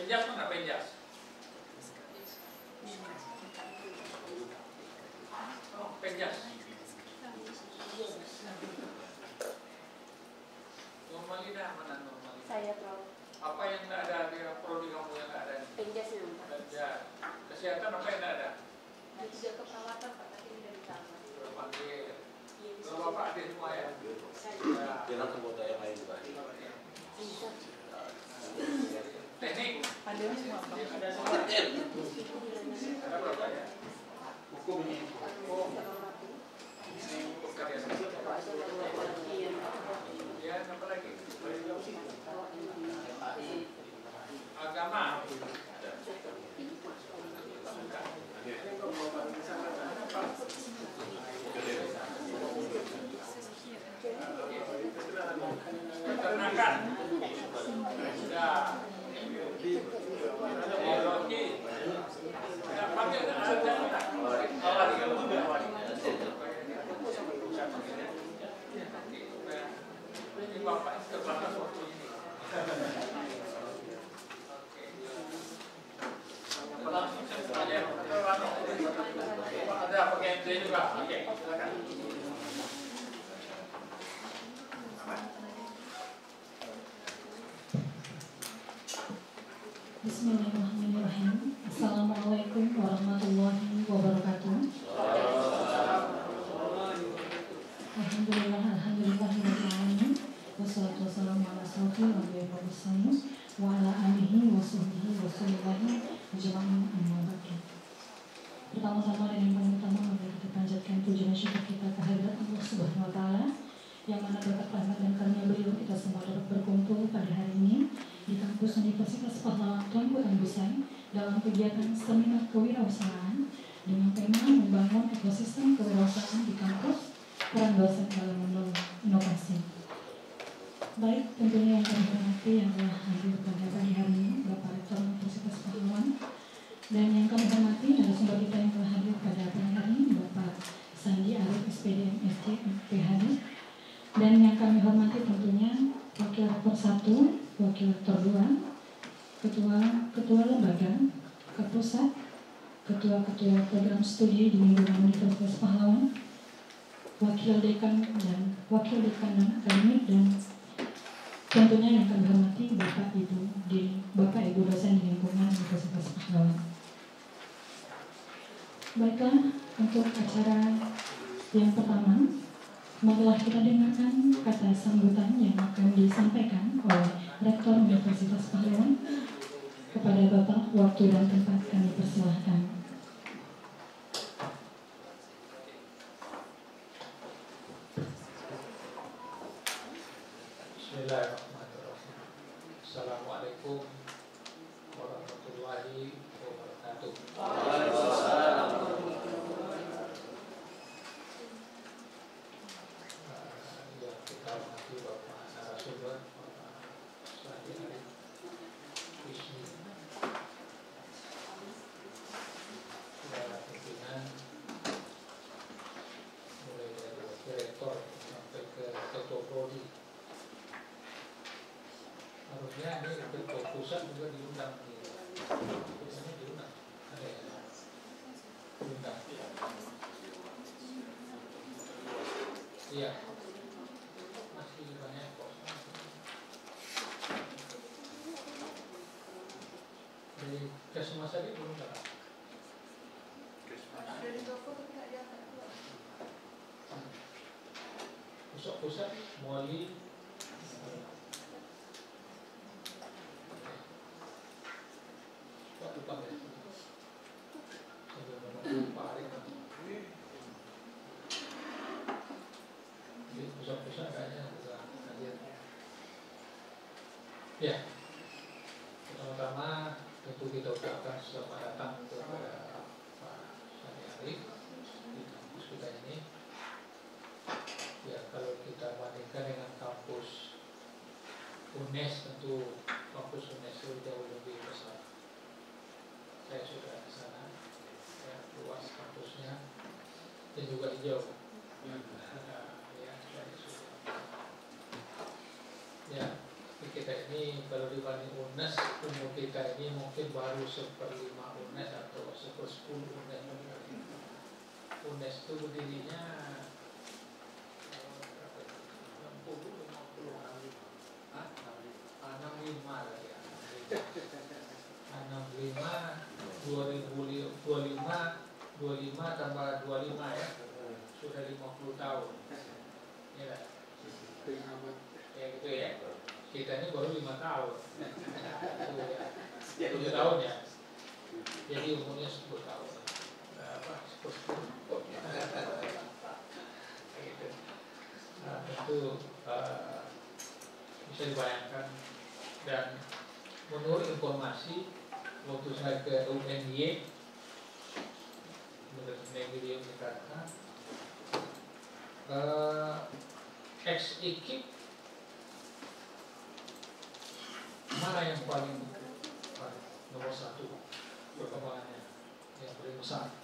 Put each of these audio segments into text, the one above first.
Penjas mana penjas? Oh, penjas. Normalina mana normalina? Saya pro. Apa yang tidak ada di prodi kamu yang tidak ada? Penjasnya Pak. Penjas. Kesehatan apa yang tidak ada? Juga keperawatan Pak, tapi ini dari tambah. Panggil. Kalau Bapak ada semua ya? Saya. Jangan kemudian yang lain juga. Teknik. Ada semua Pak. Ada semua. Ada berapa ya? Hukum ini. Hukum. Ini hukum karya sastra. Ya, apa lagi? Agama. Peternakan. Ya. Biologi. Ya, panggil ada. Ini Bapak terbatas waktu ini. Langsung saja. Ada pakai MC juga. Oke, silakan. Bismillahirrahmanirrahim. Assalamualaikum warahmatullahi wabarakatuh. Alhamdulillahirrahmanirrahim. Wassalatu wassalamu ala asyrofil anbiya'i wal mursalin wa ala alihi wa sahbihi wa sallam ajma'in amma ba'du. Pertama-tama dan yang paling utama mari kita panjatkan puji dan syukur kita kehadirat Allah Subhanahu wa taala yang mana berkat rahmat dan karunia beliau kita semua dapat berkumpul pada hari ini di kampus Universitas Pahlawan Tuanku Tanggusan dalam kegiatan seminar kewirausahaan dengan tema membangun ekosistem kewirausahaan di kampus, peran dosen dalam mendorong inovasi. Baik, tentunya yang kami hormati yang telah hadir pada pagi hari ini Bapak Rektor Universitas Pahlawan, dan yang kami hormati narasumber kita yang telah hadir pada pagi hari ini Bapak Sandi Arif SPD MSc PhD, dan yang kami hormati tentunya Wakil Rektor 1, Wakil Rektor 2, Ketua Lembaga, Kapusat, Ketua-Ketua Program Studi di lingkungan Universitas Pahlawan, Wakil Dekan dan Akademik, dan tentunya yang kami hormati Bapak Ibu dosen di lingkungan Universitas Pahlawan. Baiklah, untuk acara yang pertama, marilah kita dengarkan kata sambutan yang akan disampaikan oleh Rektor Universitas Pahlawan. Kepada Bapak, waktu dan tempat kami persilahkan. Bismillahirrahmanirrahim. Assalamualaikum warahmatullahi wabarakatuh. Yang kita hormati Bapak narasumber, Bapak Sandi Arif Wisnu, pimpinan mulai dari Wakil Rektor sampai ke Ketua Prodi. Harusnya ini Ketua Pusat juga diundang. Biasanya diundang. Ada ya? Diundang. Iya. Masih banyak kok. Dari Kesmas tadi belum datang. Pusat Muali Pak lupa ya. Sambil menunggu Pak Arif. Jadi pusat-pusat kayaknya juga hadir. Ya. Pertama-tama tentu kita ucapkan selamat datang kepada Pak Sandi Arif di kampus kita ini. Ya, kalau kita bandingkan dengan kampus UNES, tentu kampus UNES jauh lebih besar. Saya sudah ke sana, ya, luas kampusnya dan juga hijau. Ya, saya sudah. Ya, kita kita ini kalau dibanding UNES, umur kita ini mungkin baru 1/5 UNES atau 1/10 UNES. UNES itu berdirinya 65 lagi ya. 65 25 tambah 25 ya, sudah 50 tahun ya kan? Ya gitu ya, kita ini baru 5 tahun 7 tahun ya, jadi umurnya 10 tahun apa, 10 gitu. Nah, itu bisa dibayangkan. Dan menurut informasi waktu saya ke UNY, menurut UNY berkata ex-ekip mana yang paling nomor 1 perkembangannya, yang paling besar.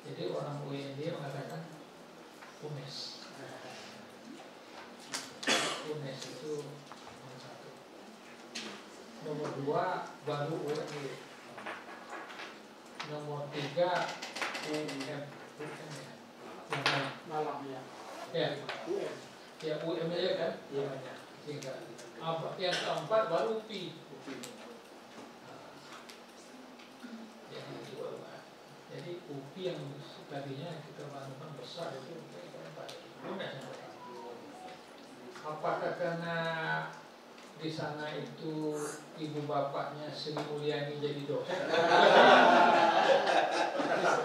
Jadi orang UNY mengatakan UNES. UNES itu nomor 1. Nomor 2 baru UNY. Nomor 3 UM ya. Malam ya. Ya, ya UM aja kan namanya. Sehingga yang keempat baru UPI. Jadi UPI yang tadinya kita manukan besar itu apakah karena di sana itu ibu bapaknya Sri Mulyani jadi dosen?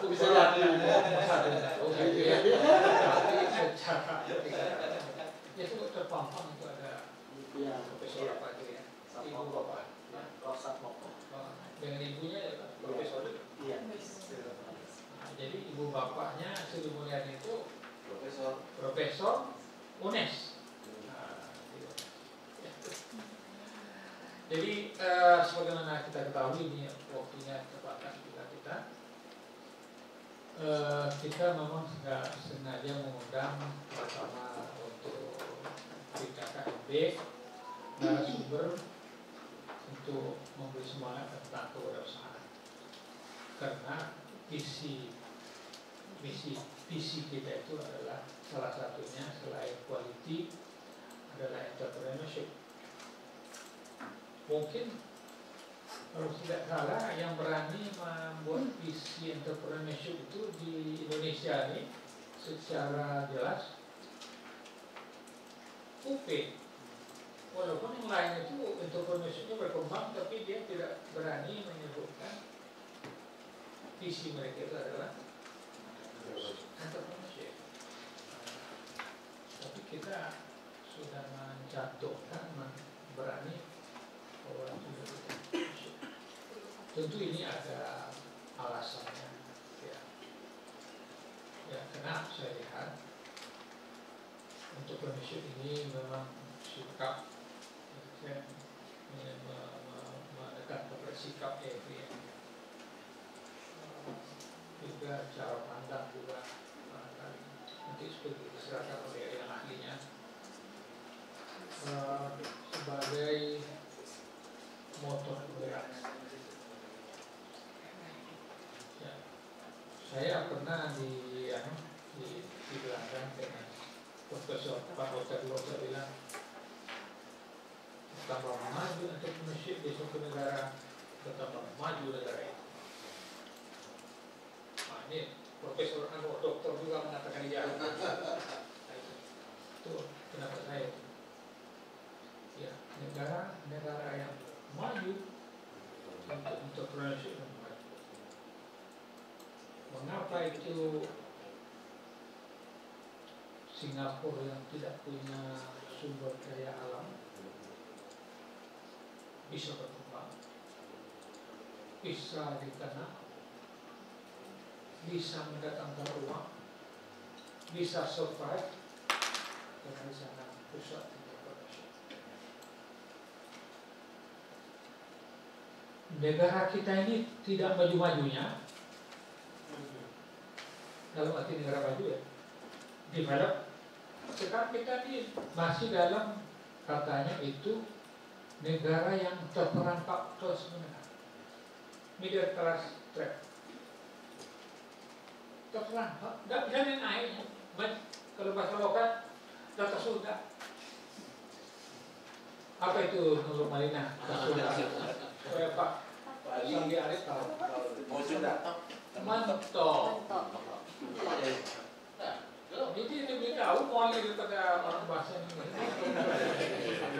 Bisa jadi. Tapi secara ya itu terpampang itu ada profesor apa itu ya, ibu bapak dengan ibunya ya profesor. Iya. Jadi ibu bapaknya Sri Mulyani itu profesor UNES. Jadi sebagaimana kita ketahui ini waktunya terbatas juga kita memang nggak sengaja mengundang pertama untuk BKKMB narasumber untuk memberi semangat tentang kewirausahaan, karena visi kita itu adalah salah satunya selain quality adalah entrepreneurship. Mungkin kalau tidak salah yang berani membuat visi entrepreneurship itu di Indonesia ini secara jelas UP. Walaupun yang lain itu entrepreneurshipnya berkembang, tapi dia tidak berani menyebutkan visi mereka itu adalah entrepreneurship. Tapi kita sudah mencantumkan, berani. Tentu ini ada alasannya ya. Ya, karena saya lihat untuk entrepreneurship ini memang sikap menekan pada sikap EV juga cara pandang juga nanti seperti diserahkan oleh yang ahlinya sebagai motor penggerak. Ya, saya pernah di Belanda dengan Profesor Pak Dr. bilang betapa maju entrepreneurship di suatu negara, betapa maju negara itu. Nah, ini Profesor Doktor juga mengatakan iya. Itu pendapat saya. Ya, negara yang maju untuk entrepreneurship yang maju. Mengapa itu Singapura yang tidak punya sumber daya alam bisa berkembang, bisa dikenal, bisa mendatangkan uang, bisa survive, karena di sana pusat entrepreneurship. Negara kita ini tidak maju-majunya, dalam arti negara maju ya, develop. Sekarang kita ini masih dalam katanya itu negara yang terperangkap terus menerus, middle class trap, terperangkap, nggak bisa naiknya. Kalau bahasa lokal, data surga. Apa itu Nurul Malina? Supaya Pak Sandi Arif tahu. Mantap. Jadi lebih tahu mau daripada orang bahasa ini.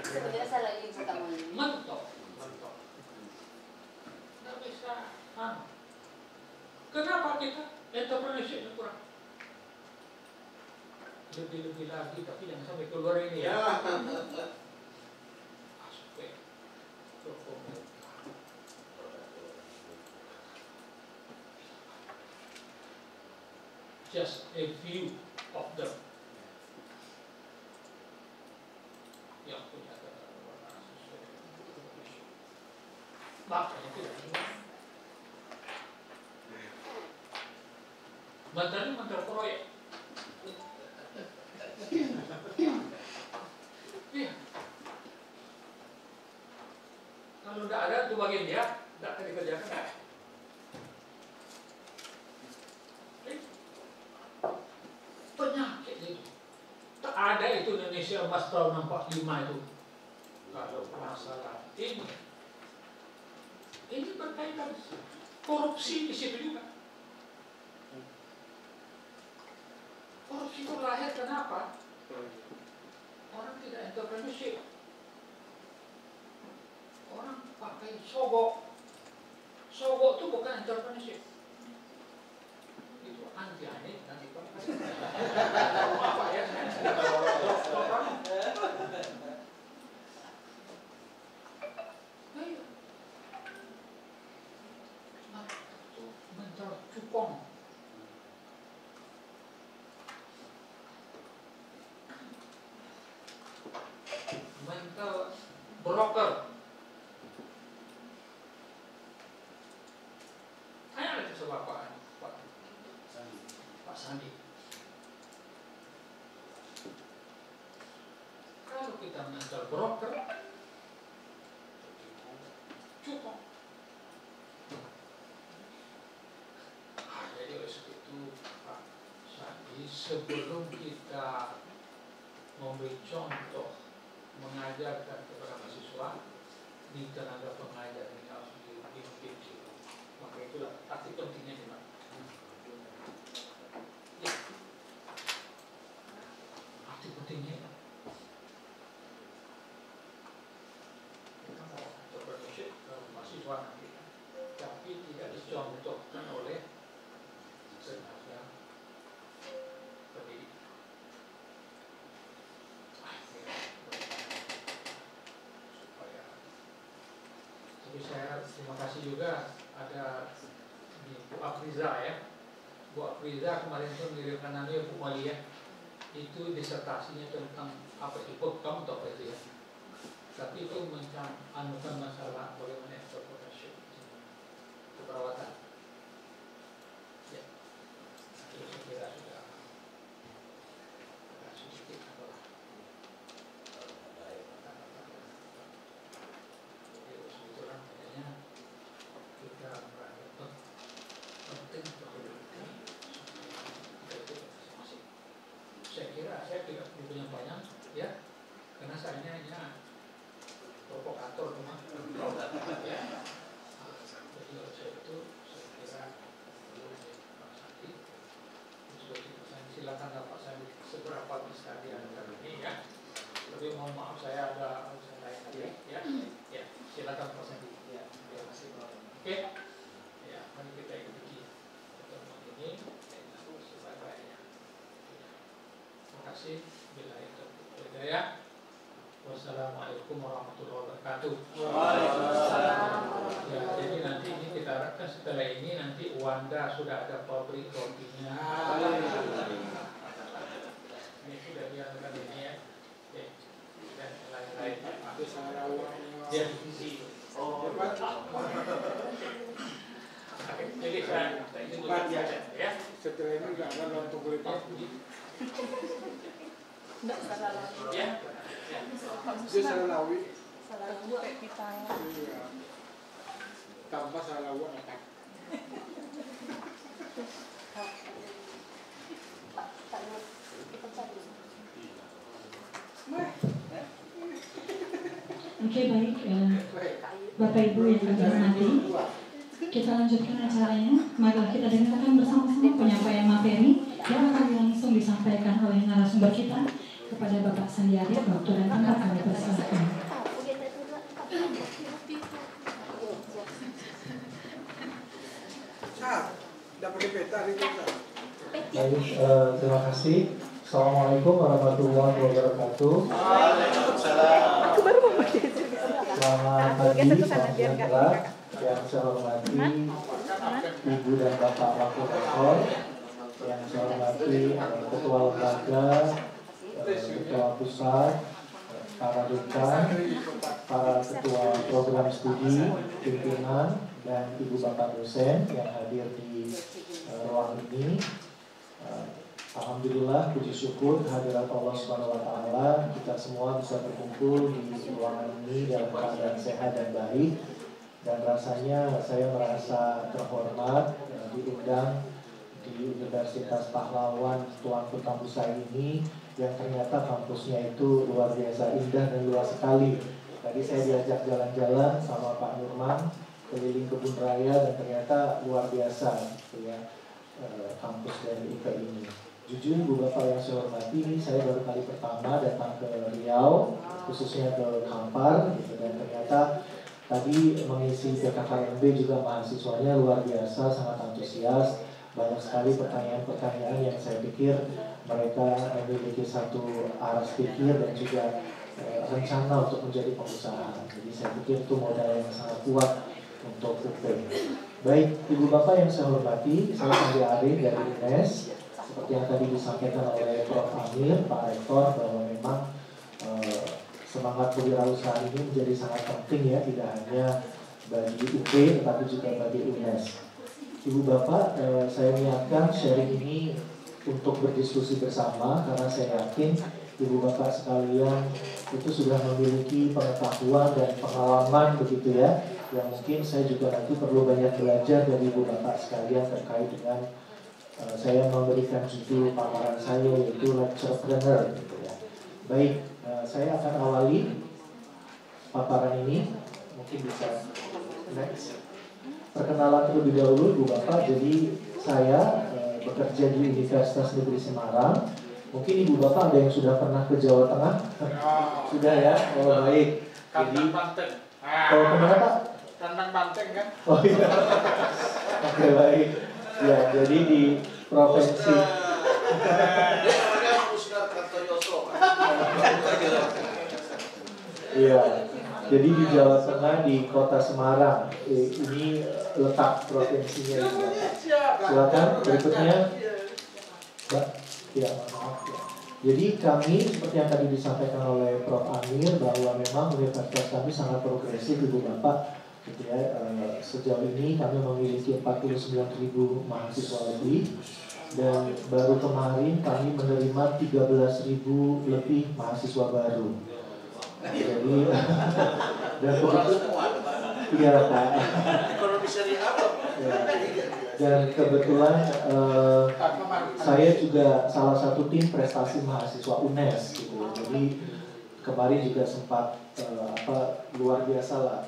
Sebenarnya saya lagi buka ini. Mentok. Nggak bisa. Kenapa kita entrepreneurship kurang? Lebih lagi, tapi jangan sampai keluar ini ya. Aspek dokumen. Just a few of them yang punya warna sesuai makanya tidak semua menteri proyek. Iya. Kalau tidak ada itu bagian dia tidak akan dikerjakan. Penyakit itu. Tak ada itu Indonesia emas tahun 45 itu. Kalau masalah ini berkaitan korupsi di situ juga. Korupsi itu lahir kenapa? Orang tidak entrepreneurship. Orang pakai sogok. Sogok itu bukan entrepreneurship. Itu anti-aneh, anti-pakai. Apa ya? Ayo. Nah, itu mental cupong. Mental broker. Saya ada sebab Pak Sandi. Kalau kita mental broker, cupong. Jadi oleh sebab itu Pak Sandi, sebelum kita memberi contoh mengajarkan kepada mahasiswa di tenaga pengajar ini harus dibimbing. Maka itulah arti pentingnya Pak. Ya. Arti pentingnya kita mau entrepreneurship mahasiswa nanti, tapi tidak dicontohkan oleh tenaga pendidik. Tapi saya terima kasih juga ada di Bu Afriza ya. Bu Afriza kemarin itu mengirimkan nanya Bu Malia, itu disertasinya tentang apa itu kamu tahu apa itu ya. Tapi itu anukan masalah bagaimana entrepreneurship, keperawatan. Ya, itu saya kira sudah sedikit apa. Kita merayakan penting masing-masing. Saya kira saya tidak perlu banyak banyak ya, karena saya hanya provokator cuma. Ya. Jadi oleh sebab itu saya kira Pak Sandi, silakan Pak Sandi seberapa bisa diantar ini ya. Tapi mohon maaf saya ada urusan lain tadi ya. Ya, silakan Pak Sandi. Ya, terima kasih Pak. Oke, ya, mari kita ikuti pertemuan ini dengan sebaik-baiknya. Terima kasih. Bila itu hidayah. Wassalamualaikum warahmatullahi wabarakatuh. Waalaikumsalam. Ya, jadi nanti ini kita harapkan setelah ini nanti Wanda sudah ada pabrik rotinya. Ini sudah diangkat ini ya. Oke, dan lain-lain. Ya, oh, jadi saya izin dulu ya. Setelah ini nggak akan nonton kulit pabrik. Enggak salah lagi. Ya. Dia selalu lawi. Salah buat. Iya. Tanpa salah buat attack. Pak, kita cari. Oke, baik. Bapak Ibu yang kami hormati, kita lanjutkan acaranya. Mari kita dengarkan bersama-sama penyampaian materi yang akan langsung disampaikan oleh narasumber kita kepada Bapak Sandi Arif. Waktu dan tempat kami persilakan. Dapat peta itu. Baik, terima kasih. Assalamualaikum warahmatullahi wabarakatuh. Selamat pagi, salam sejahtera. Yang saya hormati Ibu dan Bapak Wakil Rektor, yang saya hormati Ketua Lembaga, Ketua Pusat, para dekan, para Ketua Program Studi, pimpinan, dan Ibu Bapak dosen yang hadir di ruang ini. Alhamdulillah, puji syukur kehadirat Allah Subhanahu wa Ta'ala, kita semua bisa berkumpul di ruangan ini dalam keadaan sehat dan baik. Dan rasanya saya merasa terhormat diundang di Universitas Pahlawan Tuanku Tambusai ini, yang ternyata kampusnya itu luar biasa indah dan luas sekali. Tadi saya diajak jalan-jalan sama Pak Nurman keliling kebun raya, dan ternyata luar biasa ya, kampus dari IP ini. Jujur Bu Bapak yang saya hormati, saya baru kali pertama datang ke Riau, khususnya ke Kampar gitu, dan ternyata tadi mengisi PKKMB juga mahasiswanya luar biasa, sangat antusias. Banyak sekali pertanyaan-pertanyaan yang saya pikir mereka memiliki satu aras pikir dan juga rencana untuk menjadi pengusaha. Jadi saya pikir itu modal yang sangat kuat untuk UP. Baik, Ibu Bapak yang saya hormati, saya Sandi Arif dari UNES. Seperti yang tadi disampaikan oleh Prof. Amir, Pak Rektor, bahwa memang semangat kewirausahaan ini menjadi sangat penting ya, tidak hanya bagi UP tetapi juga bagi UNES. Ibu Bapak, saya niatkan sharing ini untuk berdiskusi bersama karena saya yakin Ibu Bapak sekalian itu sudah memiliki pengetahuan dan pengalaman begitu ya, yang mungkin saya juga nanti perlu banyak belajar dari Ibu Bapak sekalian terkait dengan saya memberikan judul paparan saya yaitu lecturepreneur gitu ya. Baik, saya akan awali paparan ini, mungkin bisa next. Perkenalan terlebih dahulu Ibu Bapak, jadi saya bekerja di Universitas Negeri Semarang. Mungkin Ibu Bapak ada yang sudah pernah ke Jawa Tengah? Sudah ya? Oh baik. Kandang Banteng. Oh kemana Pak? Kandang Banteng kan? Oh iya. Oke baik. Ya, jadi di provinsi Iya, jadi di Jawa Tengah di kota Semarang. Ini letak provinsinya. Silakan berikutnya, Mbak. Ya, maaf ya. Jadi kami seperti yang tadi disampaikan oleh Prof. Amir bahwa memang universitas kami sangat progresif Ibu Bapak. Gitu ya, sejauh ini kami memiliki 49.000 mahasiswa lebih, dan baru kemarin kami menerima 13.000 lebih mahasiswa baru. Jadi dan kebetulan iya Pak. Ya, dan kebetulan saya juga salah satu tim prestasi mahasiswa UNES gitu. Jadi kemarin juga sempat luar biasa lah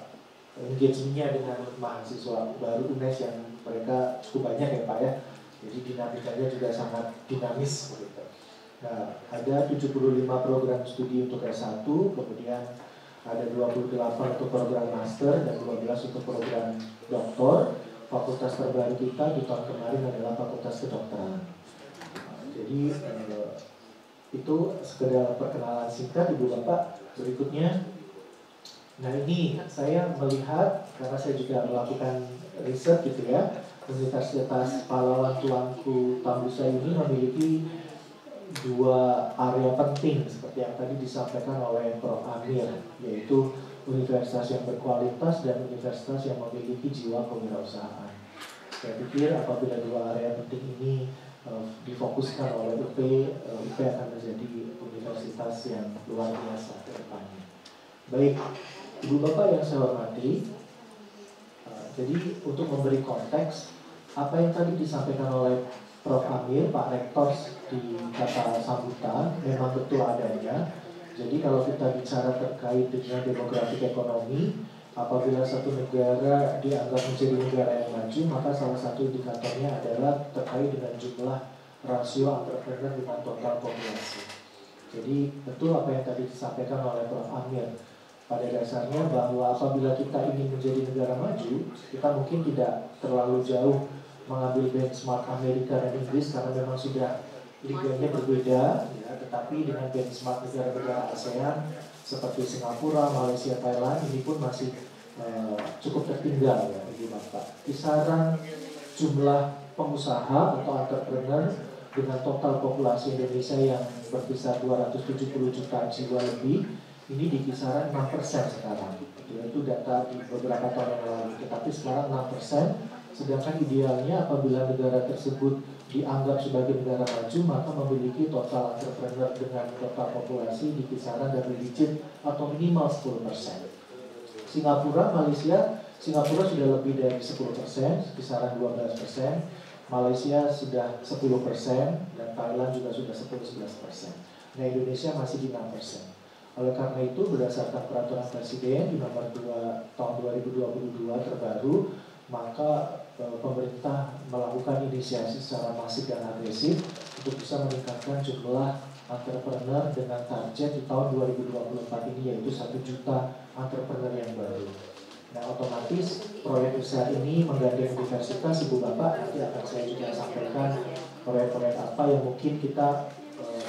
engagement-nya dengan mahasiswa baru UNES yang mereka cukup banyak ya Pak ya. Jadi dinamikanya juga sangat dinamis begitu. Nah, ada 75 program studi untuk S1, kemudian ada 28 untuk program master dan 12 untuk program doktor. Fakultas terbaru kita di tahun kemarin adalah Fakultas Kedokteran. Jadi itu sekedar perkenalan singkat Ibu Bapak. Berikutnya, nah ini saya melihat karena saya juga melakukan riset gitu ya, Universitas Pahlawan Tuanku Tambusai ini memiliki dua area penting seperti yang tadi disampaikan oleh Prof. Amir, yaitu universitas yang berkualitas dan universitas yang memiliki jiwa kewirausahaan. Saya pikir apabila dua area penting ini difokuskan oleh UP akan menjadi universitas yang luar biasa ke depannya. Baik, Ibu Bapak yang saya hormati, jadi untuk memberi konteks, apa yang tadi disampaikan oleh Prof. Amir, Pak Rektor di kata sambutan, memang betul adanya. Jadi kalau kita bicara terkait dengan demografik ekonomi, apabila satu negara dianggap menjadi negara yang maju, maka salah satu indikatornya adalah terkait dengan jumlah rasio entrepreneur dengan total populasi. Jadi betul apa yang tadi disampaikan oleh Prof. Amir. Pada dasarnya bahwa apabila kita ingin menjadi negara maju, kita mungkin tidak terlalu jauh mengambil benchmark Amerika dan Inggris karena memang sudah liganya berbeda, ya. Tetapi dengan benchmark negara-negara ASEAN seperti Singapura, Malaysia, Thailand ini pun masih cukup tertinggal, ya, Ibu Bapak. Kisaran jumlah pengusaha atau entrepreneur dengan total populasi Indonesia yang berkisar 270 juta jiwa lebih, ini di kisaran 6% sekarang. Itu data di beberapa tahun yang lalu. Tetapi sekarang 6%, sedangkan idealnya apabila negara tersebut dianggap sebagai negara maju, maka memiliki total entrepreneur dengan total populasi di kisaran double digit atau minimal 10%. Singapura, Malaysia, Singapura sudah lebih dari 10%, kisaran 12%. Malaysia sudah 10%, dan Thailand juga sudah 10-11%. Nah, Indonesia masih di 6%. Oleh karena itu, berdasarkan peraturan Presiden di nomor 2 tahun 2022 terbaru, maka pemerintah melakukan inisiasi secara masif dan agresif untuk bisa meningkatkan jumlah entrepreneur dengan target di tahun 2024 ini, yaitu 1 juta entrepreneur yang baru. Nah, otomatis proyek besar ini menggandeng universitas, Ibu Bapak, nanti akan saya juga sampaikan proyek-proyek apa yang mungkin kita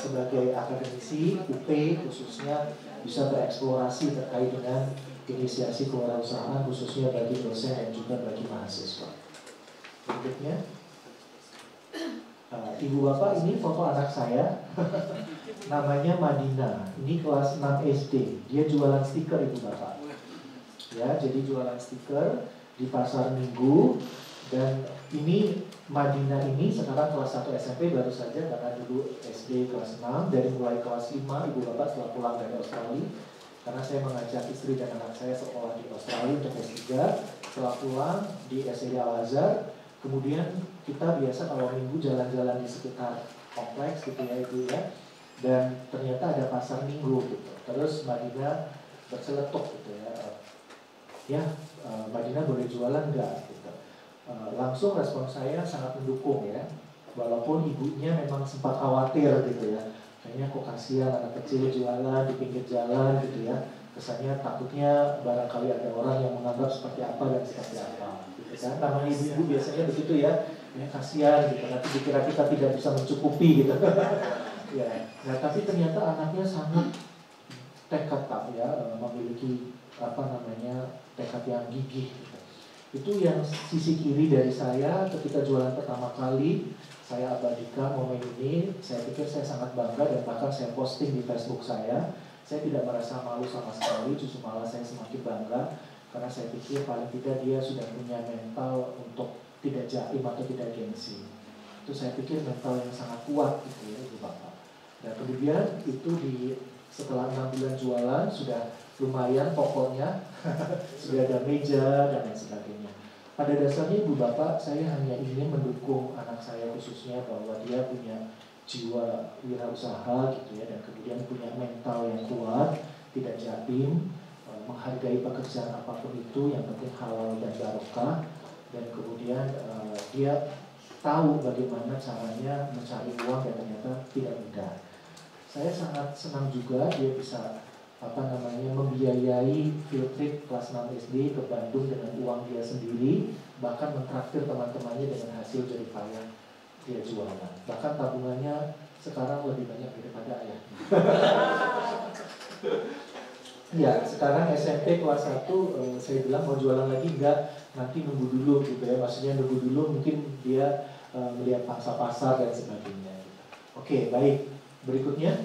sebagai akademisi UP khususnya bisa bereksplorasi terkait dengan inisiasi kewirausahaan khususnya bagi dosen dan juga bagi mahasiswa. Berikutnya, Ibu Bapak, ini foto anak saya. Namanya Madina. Ini kelas 6 SD. Dia jualan stiker, Ibu Bapak. Ya, jadi jualan stiker di pasar Minggu. Dan ini Madina ini sekarang kelas 1 SMP baru saja, karena dulu SD kelas 6. Dari mulai kelas 5 Ibu Bapak setelah pulang dari Australia, karena saya mengajak istri dan anak saya sekolah di Australia untuk S3. Setelah pulang di SED Al-Azhar, kemudian kita biasa kalau minggu jalan-jalan di sekitar kompleks gitu ya Ibu ya. Dan ternyata ada pasar Minggu gitu. Terus Madina berceletuk gitu ya. Ya, Madina boleh jualan enggak gitu. Langsung respon saya sangat mendukung ya. Walaupun ibunya memang sempat khawatir gitu ya. Kayaknya kok kasihan anak kecil jualan di pinggir jalan gitu ya. Kesannya takutnya barangkali ada orang yang menganggap seperti apa dan seperti apa gitu kan. Namanya ibu-ibu biasanya begitu ya. Ya kasihan gitu, nanti dikira kita tidak bisa mencukupi gitu. Ya. Nah, tapi ternyata anaknya sangat tekad Pak ya, memiliki tekad yang gigih gitu. Itu yang sisi kiri dari saya ketika jualan pertama kali. Saya abadikan momen ini. Saya pikir saya sangat bangga dan bahkan saya posting di Facebook saya. Saya tidak merasa malu sama sekali, justru malah saya semakin bangga karena saya pikir paling tidak dia sudah punya mental untuk tidak jaim atau tidak gengsi. Itu saya pikir mental yang sangat kuat gitu ya Ibu Bapak. Dan kemudian itu setelah 6 bulan jualan sudah lumayan pokoknya sudah ada meja dan lain sebagainya. Pada dasarnya Ibu Bapak, saya hanya ingin mendukung anak saya khususnya bahwa dia punya jiwa wirausaha gitu ya, dan kemudian punya mental yang kuat, tidak jaim, menghargai pekerjaan apapun itu, yang penting halal dan barokah, dan kemudian dia tahu bagaimana caranya mencari uang dan ternyata tidak mudah. Saya sangat senang juga dia bisa membiayai field trip kelas 6 SD ke Bandung dengan uang dia sendiri, bahkan mentraktir teman-temannya dengan hasil jeripaya dia jualan. Bahkan tabungannya sekarang lebih banyak daripada ayahnya. Ya, sekarang SMP kelas 1 saya bilang mau jualan lagi enggak, nanti nunggu dulu gitu ya. Maksudnya nunggu dulu, mungkin dia melihat pangsa pasar dan sebagainya gitu. Oke, baik. Berikutnya,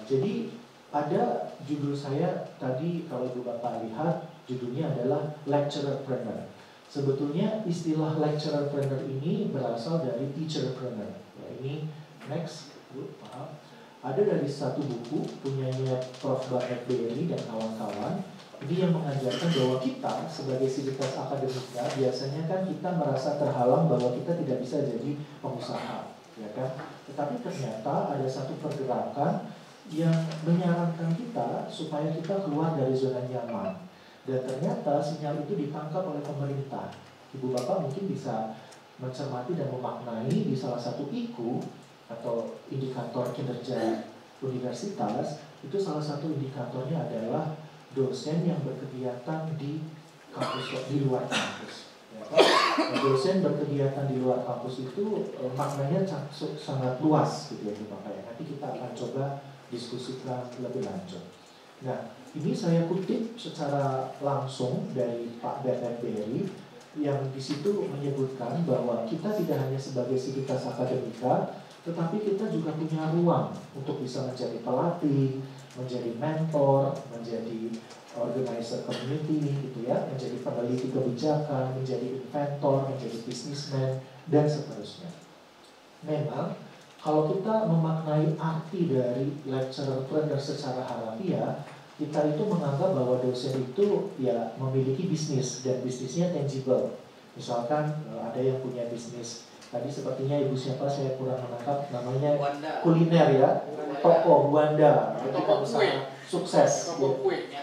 jadi ada judul saya tadi kalau Ibu Bapak lihat, judulnya adalah lecturerpreneur. Sebetulnya istilah lecturerpreneur ini berasal dari teacherpreneur. Ya, ini next, Bu, maaf. Ada dari satu buku punyanya Prof. Barnett Berry dan kawan-kawan. Ini yang mengajarkan bahwa kita sebagai sivitas akademika biasanya kan kita merasa terhalang bahwa kita tidak bisa jadi pengusaha, ya kan? Tetapi ternyata ada satu pergerakan yang menyarankan kita supaya kita keluar dari zona nyaman. Dan ternyata sinyal itu ditangkap oleh pemerintah. Ibu Bapak mungkin bisa mencermati dan memaknai di salah satu IKU atau indikator kinerja universitas, itu salah satu indikatornya adalah dosen yang berkegiatan di kampus, di luar kampus. Ya, nah, dosen berkegiatan di luar kampus itu maknanya sangat luas gitu ya Bapak ya. Nanti kita akan coba diskusikan lebih lanjut. Nah, ini saya kutip secara langsung dari Pak Barnett Berry yang di situ menyebutkan bahwa kita tidak hanya sebagai sivitas akademika, tetapi kita juga punya ruang untuk bisa menjadi pelatih, menjadi mentor, menjadi organizer community gitu ya, menjadi peneliti kebijakan, menjadi inventor, menjadi businessman, dan seterusnya. Memang kalau kita memaknai arti dari lecturer planner secara harafiah, kita itu menganggap bahwa dosen itu ya memiliki bisnis dan bisnisnya tangible. Misalkan ada yang punya bisnis, tadi sepertinya ibu siapa saya kurang menangkap namanya kuliner ya, toko Wanda, Toko kue. Sukses,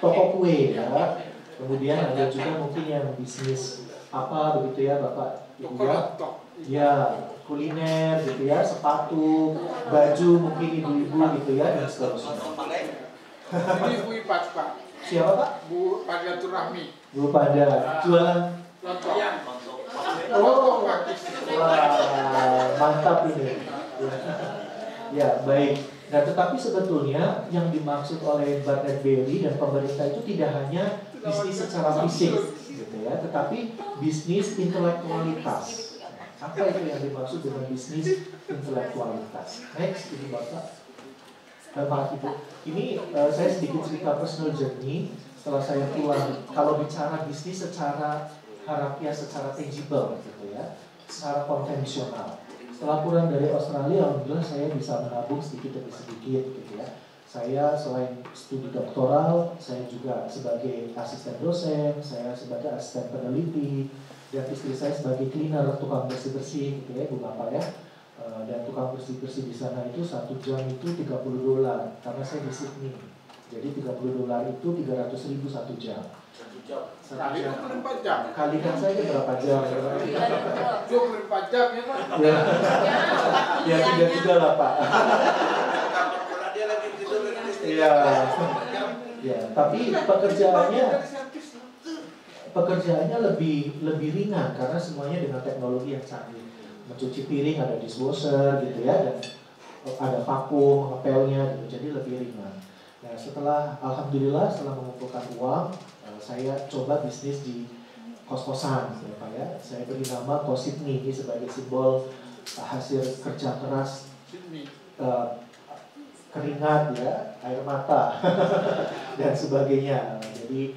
toko kue ya. Kemudian ada juga mungkin yang bisnis apa begitu ya Bapak Ibu ya, ya kuliner gitu ya, sepatu, baju mungkin ibu-ibu gitu ya dan seterusnya. Ini Bu Ipat, Pak. Siapa Pak? Bu Padiatur Rahmi. Bu Pada jualan. Lontong. Oh, wah, mantap ini. Ya, baik. Nah, tetapi sebetulnya yang dimaksud oleh Barnett Berry dan pemerintah itu tidak hanya bisnis secara fisik, gitu ya, tetapi bisnis intelektualitas. Apa itu yang dimaksud dengan bisnis intelektualitas? Next, ini Bapak. Maaf Ibu. Ini saya sedikit cerita personal journey setelah saya pulang. Kalau bicara bisnis secara harafiah, secara tangible, gitu ya, secara konvensional. Setelah pulang dari Australia, alhamdulillah saya bisa menabung sedikit demi sedikit gitu ya. Saya selain studi doktoral, saya juga sebagai asisten dosen, saya sebagai asisten peneliti, dan istri saya sebagai cleaner, tukang bersih-bersih gitu ya, Bu Bapak ya. Dan tukang bersih-bersih di sana itu 1 jam itu $30 karena saya di Sydney. Jadi $30 itu 300.000 1 jam. 1 jam. Kali 24 jam. Kalikan saja berapa jam? 24 jam ya Pak. Ya, ya tidak juga lah Pak. Iya. Ya, tapi pekerjaannya lebih ringan karena semuanya dengan teknologi yang canggih. Mencuci piring ada dishwasher gitu ya, dan ada vakum ngepelnya gitu, jadi lebih ringan. Nah, alhamdulillah setelah mengumpulkan uang, saya coba bisnis di kos-kosan gitu ya Pak ya. Saya beri nama Kos Sydney ini sebagai simbol hasil kerja keras, keringat ya, air mata dan sebagainya. Jadi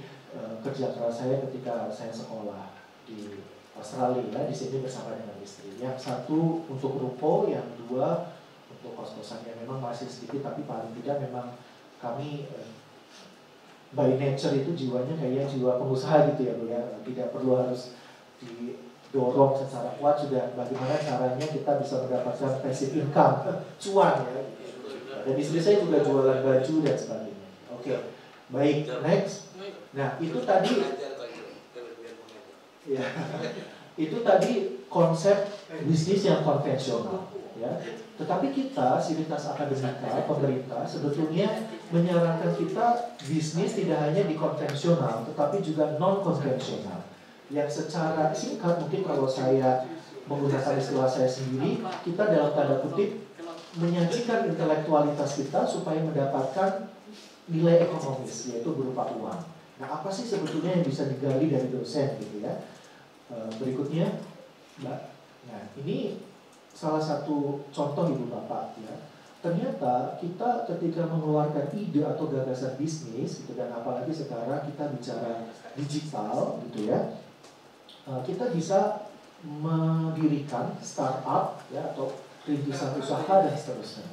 kerja keras saya ketika saya sekolah di Australia, di sini bersama dengan istri. Yang satu untuk ruko, yang dua untuk kos-kosan yang memang masih sedikit, tapi paling tidak memang kami by nature itu jiwanya kayak jiwa pengusaha gitu ya Bu ya. Tidak perlu harus didorong secara kuat, sudah bagaimana caranya kita bisa mendapatkan passive income, cuan ya. Dan istri saya juga jualan baju dan sebagainya. Oke, baik, next. Nah itu tadi ya, itu tadi konsep bisnis yang konvensional ya. Tetapi kita, sivitas akademika, pemerintah sebetulnya menyarankan kita bisnis tidak hanya di konvensional, tetapi juga non konvensional. Yang secara singkat mungkin kalau saya menggunakan istilah saya sendiri, kita dalam tanda kutip menyajikan intelektualitas kita supaya mendapatkan nilai ekonomis, yaitu berupa uang. Nah, apa sih sebetulnya yang bisa digali dari dosen gitu ya? Berikutnya, Mbak. Nah, ini salah satu contoh Ibu Bapak ya. Ternyata kita ketika mengeluarkan ide atau gagasan bisnis gitu, dan apalagi sekarang kita bicara digital gitu ya, kita bisa mendirikan startup ya atau rintisan usaha dan seterusnya.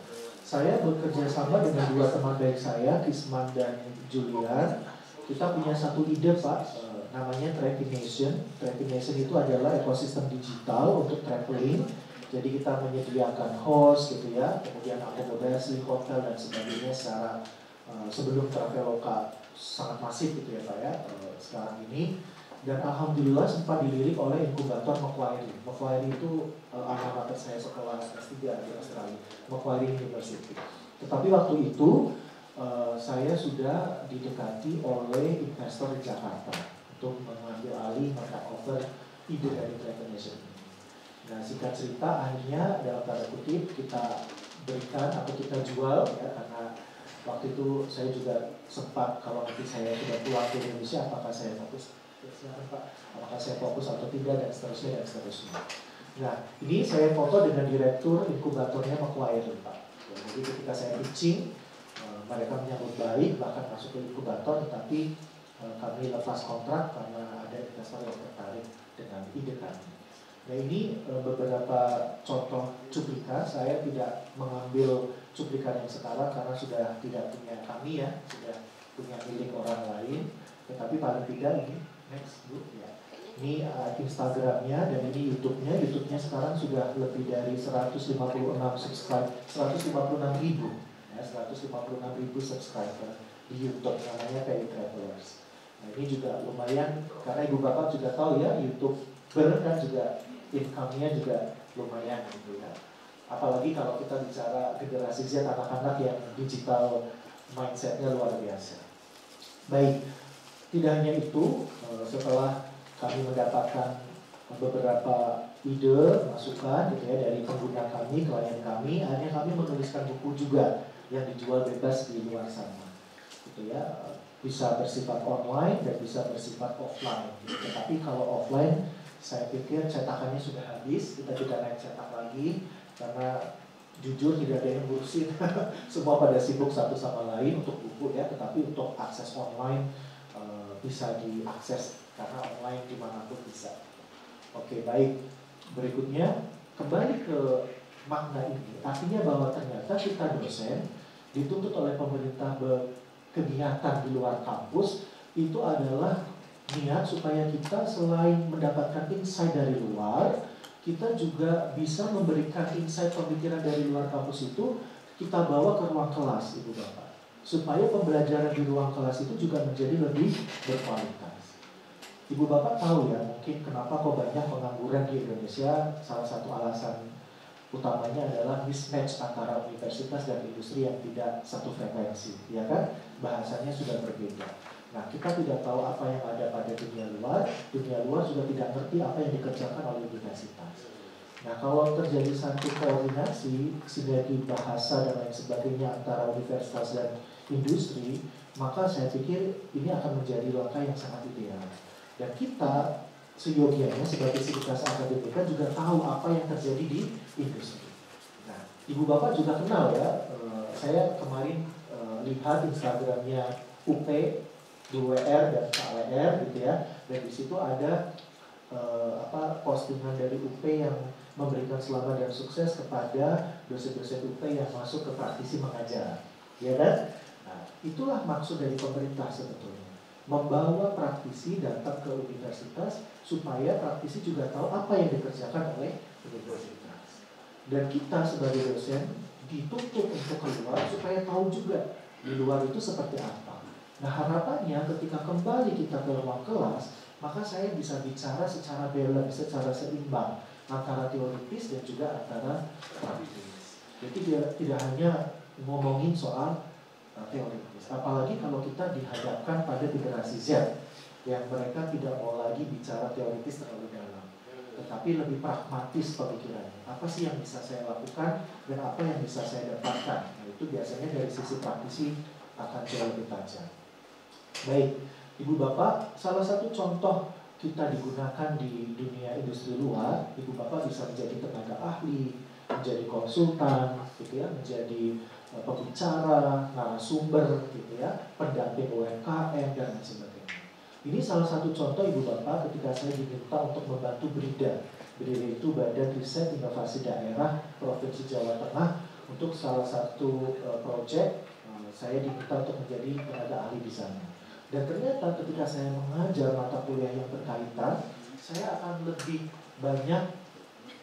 Saya bekerja sama dengan dua teman baik saya, Kisman dan Julian. Kita punya satu ide Pak, namanya Travination. Travination itu adalah ekosistem digital untuk traveling. Jadi kita menyediakan host gitu ya, kemudian akomodasi, hotel dan sebagainya secara sebelum Traveloka sangat masif gitu ya Pak ya sekarang ini. Dan alhamdulillah sempat dilirik oleh inkubator Macquarie. Macquarie itu alma mater saya sekolah S3 di Australia, Macquarie University. Tetapi waktu itu saya sudah didekati oleh investor di Jakarta untuk mengambil alih, over ide dari Travination ini. Nah singkat cerita akhirnya dalam tanda kutip kita berikan atau kita jual ya, karena waktu itu saya juga sempat kalau nanti saya sudah pulang ke Indonesia apakah saya fokus apakah saya fokus atau tidak dan seterusnya dan seterusnya. Nah ini saya foto dengan direktur inkubatornya Macquarie Pak. Jadi ketika saya pitching mereka menyambut baik bahkan masuk ke inkubator, tetapi kami lepas kontrak karena ada investor yang tertarik dengan ide kami. Nah ini beberapa contoh cuplikan. Saya tidak mengambil cuplikan yang sekarang karena sudah tidak punya kami ya, sudah punya milik orang lain. Tetapi paling tidak ini next Bu ya. Ini Instagramnya dan ini YouTube-nya. YouTube-nya sekarang sudah lebih dari 156 subscribe, 156 ribu ya, 156 ribu subscriber di YouTube, namanya PI Travelers. Nah ini juga lumayan karena ibu bapak juga tahu ya YouTuber kan juga income-nya juga lumayan gitu ya. Apalagi kalau kita bicara generasi Z, anak-anak yang digital mindset-nya luar biasa. Baik, tidak hanya itu, setelah kami mendapatkan beberapa ide, masukan gitu ya dari pengguna kami, klien kami, akhirnya kami menuliskan buku juga yang dijual bebas di luar sana. Gitu ya, bisa bersifat online dan bisa bersifat offline. Gitu. Tetapi kalau offline, saya pikir cetakannya sudah habis, kita tidak naik cetak lagi karena jujur tidak ada yang ngurusin. Semua pada sibuk satu sama lain untuk buku ya, tetapi untuk akses online bisa diakses karena online dimanapun bisa. Oke, baik. Berikutnya kembali ke makna ini, artinya bahwa ternyata kita dosen dituntut oleh pemerintah berkegiatan di luar kampus itu adalah niat supaya kita selain mendapatkan insight dari luar, kita juga bisa memberikan insight pemikiran dari luar kampus itu kita bawa ke ruang kelas, Ibu Bapak, supaya pembelajaran di ruang kelas itu juga menjadi lebih berkualitas. Ibu Bapak tahu ya, mungkin kenapa kok banyak pengangguran di Indonesia. Salah satu alasan utamanya adalah mismatch antara universitas dan industri yang tidak satu frekuensi, ya kan? Bahasanya sudah berbeda. Nah, kita tidak tahu apa yang ada pada dunia luar sudah tidak ngerti apa yang dikerjakan oleh universitas. Nah, kalau terjadi satu koordinasi, sinergi bahasa dan lain sebagainya antara universitas dan industri, maka saya pikir ini akan menjadi langkah yang sangat ideal. Dan kita seyogianya sebagai sivitas akademika juga tahu apa yang terjadi di industri. Nah, Ibu Bapak juga kenal ya, saya kemarin lihat Instagramnya UP, DWR dan KWR gitu ya, dan di situ ada postingan dari UP yang memberikan selamat dan sukses kepada dosen-dosen UP yang masuk ke praktisi mengajar, ya kan? Nah, itulah maksud dari pemerintah sebetulnya. Membawa praktisi datang ke universitas supaya praktisi juga tahu apa yang dikerjakan oleh universitas. Dan kita sebagai dosen dituntut untuk keluar supaya tahu juga di luar itu seperti apa. Nah harapannya ketika kembali kita ke ruang kelas, maka saya bisa bicara secara balance, secara seimbang antara teoritis dan juga antara praktis. Jadi tidak hanya ngomongin soal teoritis, apalagi kalau kita dihadapkan pada generasi Z yang mereka tidak mau lagi bicara teoritis terlalu dalam, tetapi lebih pragmatis pemikirannya. Apa sih yang bisa saya lakukan dan apa yang bisa saya dapatkan? Nah, itu biasanya dari sisi praktisi akan jauh lebih tajam. Baik, Ibu Bapak, salah satu contoh kita digunakan di dunia industri luar, Ibu Bapak bisa menjadi tenaga ahli, menjadi konsultan, gitu ya, menjadi pembicara, narasumber, gitu ya, pendamping UMKM dan lain sebagainya. Ini salah satu contoh Ibu Bapak ketika saya diminta untuk membantu BRIDA. BRIDA itu Badan Riset Inovasi Daerah Provinsi Jawa Tengah untuk salah satu project saya diminta untuk menjadi tenaga ahli di sana. Dan ternyata ketika saya mengajar mata kuliah yang berkaitan, saya akan lebih banyak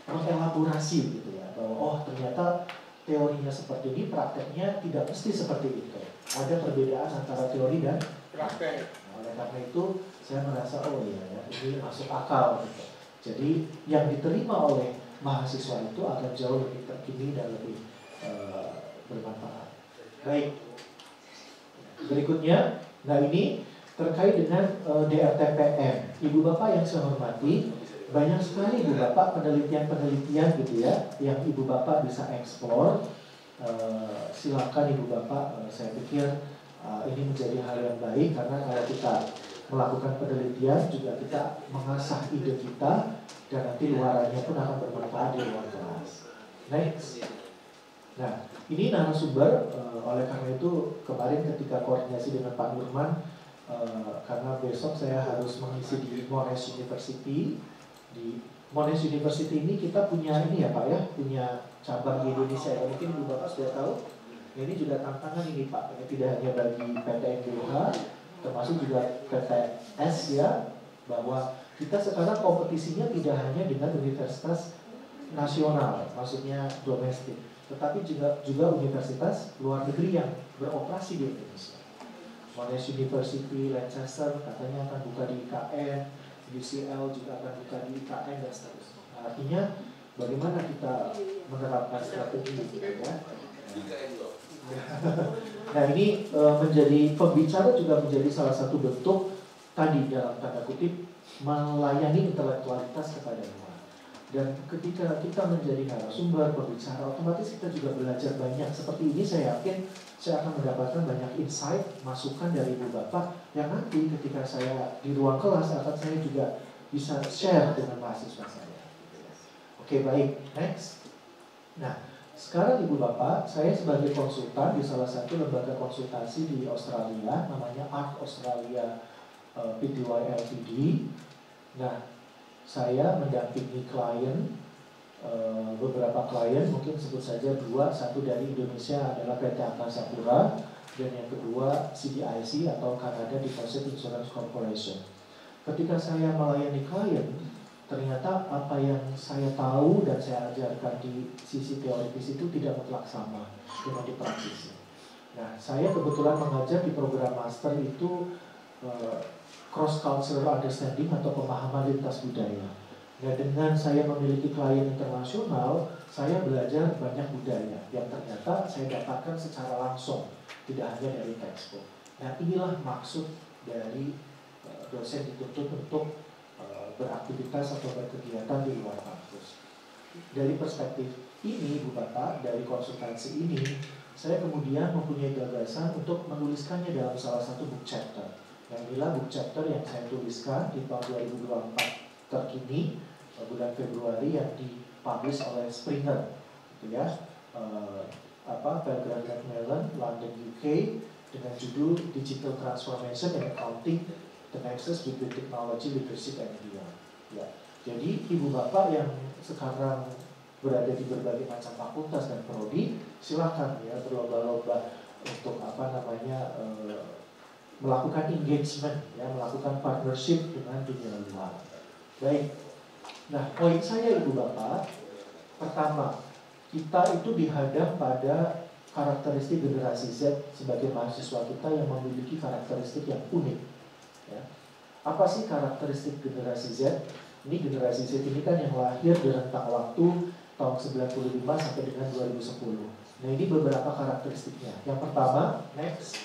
mengelaborasi gitu ya, bahwa oh ternyata teorinya seperti ini, prakteknya tidak mesti seperti itu. Ada perbedaan antara teori dan praktek. Nah, oleh karena itu saya merasa oh iya ya, ini masuk akal gitu. Jadi yang diterima oleh mahasiswa itu akan jauh lebih terkini dan lebih bermanfaat. Baik. Berikutnya, nah ini terkait dengan DRTPM. Ibu Bapak yang saya hormati, banyak sekali Ibu Bapak penelitian-penelitian gitu ya, yang Ibu Bapak bisa eksplor. Silakan Ibu Bapak, saya pikir ini menjadi hal yang baik karena kalau kita melakukan penelitian juga kita mengasah ide kita dan nanti luarannya pun akan bermanfaat di luar kelas. Next. Nah, ini narasumber, oleh karena itu kemarin ketika koordinasi dengan Pak Nurman, karena besok saya harus mengisi di Monash University. Di Monash University ini kita punya ini ya Pak ya, punya cabang di Indonesia ya. Mungkin Ibu Bapak sudah tahu. Ini juga tantangan ini Pak, ini tidak hanya bagi PTNBH, termasuk juga PTS ya, bahwa kita sekarang kompetisinya tidak hanya dengan universitas nasional, maksudnya domestik, tetapi juga universitas luar negeri yang beroperasi di Indonesia. Monash University, Lancaster katanya akan buka di IKN, UCL juga akan buka di IKN dan seterusnya. Artinya bagaimana kita menerapkan strategi ya. Nah ini menjadi pembicara juga menjadi salah satu bentuk tadi dalam tanda kutip melayani intelektualitas kepada luar. Dan ketika kita menjadi narasumber pembicara, otomatis kita juga belajar banyak. Seperti ini saya yakin saya akan mendapatkan banyak insight, masukan dari Ibu Bapak yang nanti ketika saya di ruang kelas akan saya juga bisa share dengan mahasiswa saya. Oke, baik, next. Nah, sekarang Ibu Bapak, saya sebagai konsultan di salah satu lembaga konsultasi di Australia, namanya ARC Australia Pty Ltd. Nah, saya mendampingi klien, beberapa klien, mungkin sebut saja dua, satu dari Indonesia adalah PT Angkasa Pura, dan yang kedua CDIC atau Canada Deposit Insurance Corporation. Ketika saya melayani klien, ternyata apa yang saya tahu dan saya ajarkan di sisi teoritis itu tidak mutlak sama dengan di praktisi. Nah, saya kebetulan mengajar di program master itu cross cultural understanding atau pemahaman lintas budaya. Nah, dengan saya memiliki klien internasional, saya belajar banyak budaya yang ternyata saya dapatkan secara langsung, tidak hanya dari textbook. Nah, inilah maksud dari dosen dituntut untuk beraktivitas atau berkegiatan di luar kampus. Dari perspektif ini, Bu Bapak, dari konsultansi ini, saya kemudian mempunyai gagasan untuk menuliskannya dalam salah satu book chapter. Yang inilah book chapter yang saya tuliskan di tahun 2024 terkini, bulan Februari, yang dipublish oleh Springer, gitu ya, Belgrade Macmillan, London UK, dengan judul Digital Transformation and Accounting: The Nexus Between Technology, Leadership, and Beyond. Ya, jadi Ibu Bapak yang sekarang berada di berbagai macam fakultas dan prodi, silakan ya berlomba-lomba untuk melakukan engagement, ya, melakukan partnership dengan dunia luar. Baik. Nah, poin saya Ibu Bapak, pertama, kita itu dihadap pada karakteristik generasi Z sebagai mahasiswa kita yang memiliki karakteristik yang unik. Ya. Apa sih karakteristik generasi Z? Ini generasi Z ini kan yang lahir di rentang waktu tahun 95 sampai dengan 2010. Nah, ini beberapa karakteristiknya. Yang pertama, next,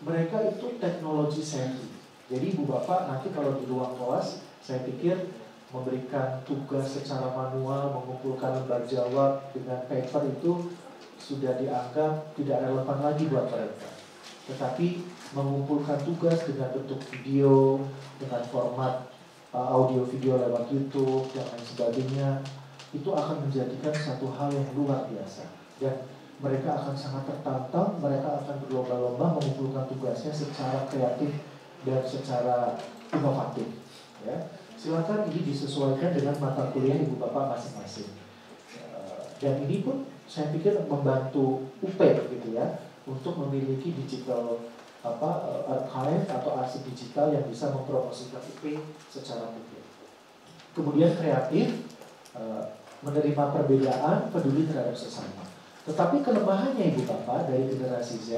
mereka itu teknologi savvy. Jadi Ibu Bapak nanti kalau di ruang kelas, saya pikir memberikan tugas secara manual, mengumpulkan lembar jawab dengan paper itu sudah dianggap tidak relevan lagi buat mereka. Tetapi mengumpulkan tugas dengan bentuk video, dengan format audio video lewat YouTube dan lain sebagainya, itu akan menjadikan satu hal yang luar biasa. Dan mereka akan sangat tertantang, mereka akan berlomba-lomba mengumpulkan tugasnya secara kreatif dan secara inovatif. Ya. Silakan ini disesuaikan dengan mata kuliah Ibu Bapak masing-masing. Dan ini pun saya pikir membantu UP gitu ya untuk memiliki digital archive atau arsip digital yang bisa mempromosikan UP secara publik. Kemudian kreatif, menerima perbedaan, peduli terhadap sesama. Tetapi kelemahannya Ibu Bapak dari generasi Z,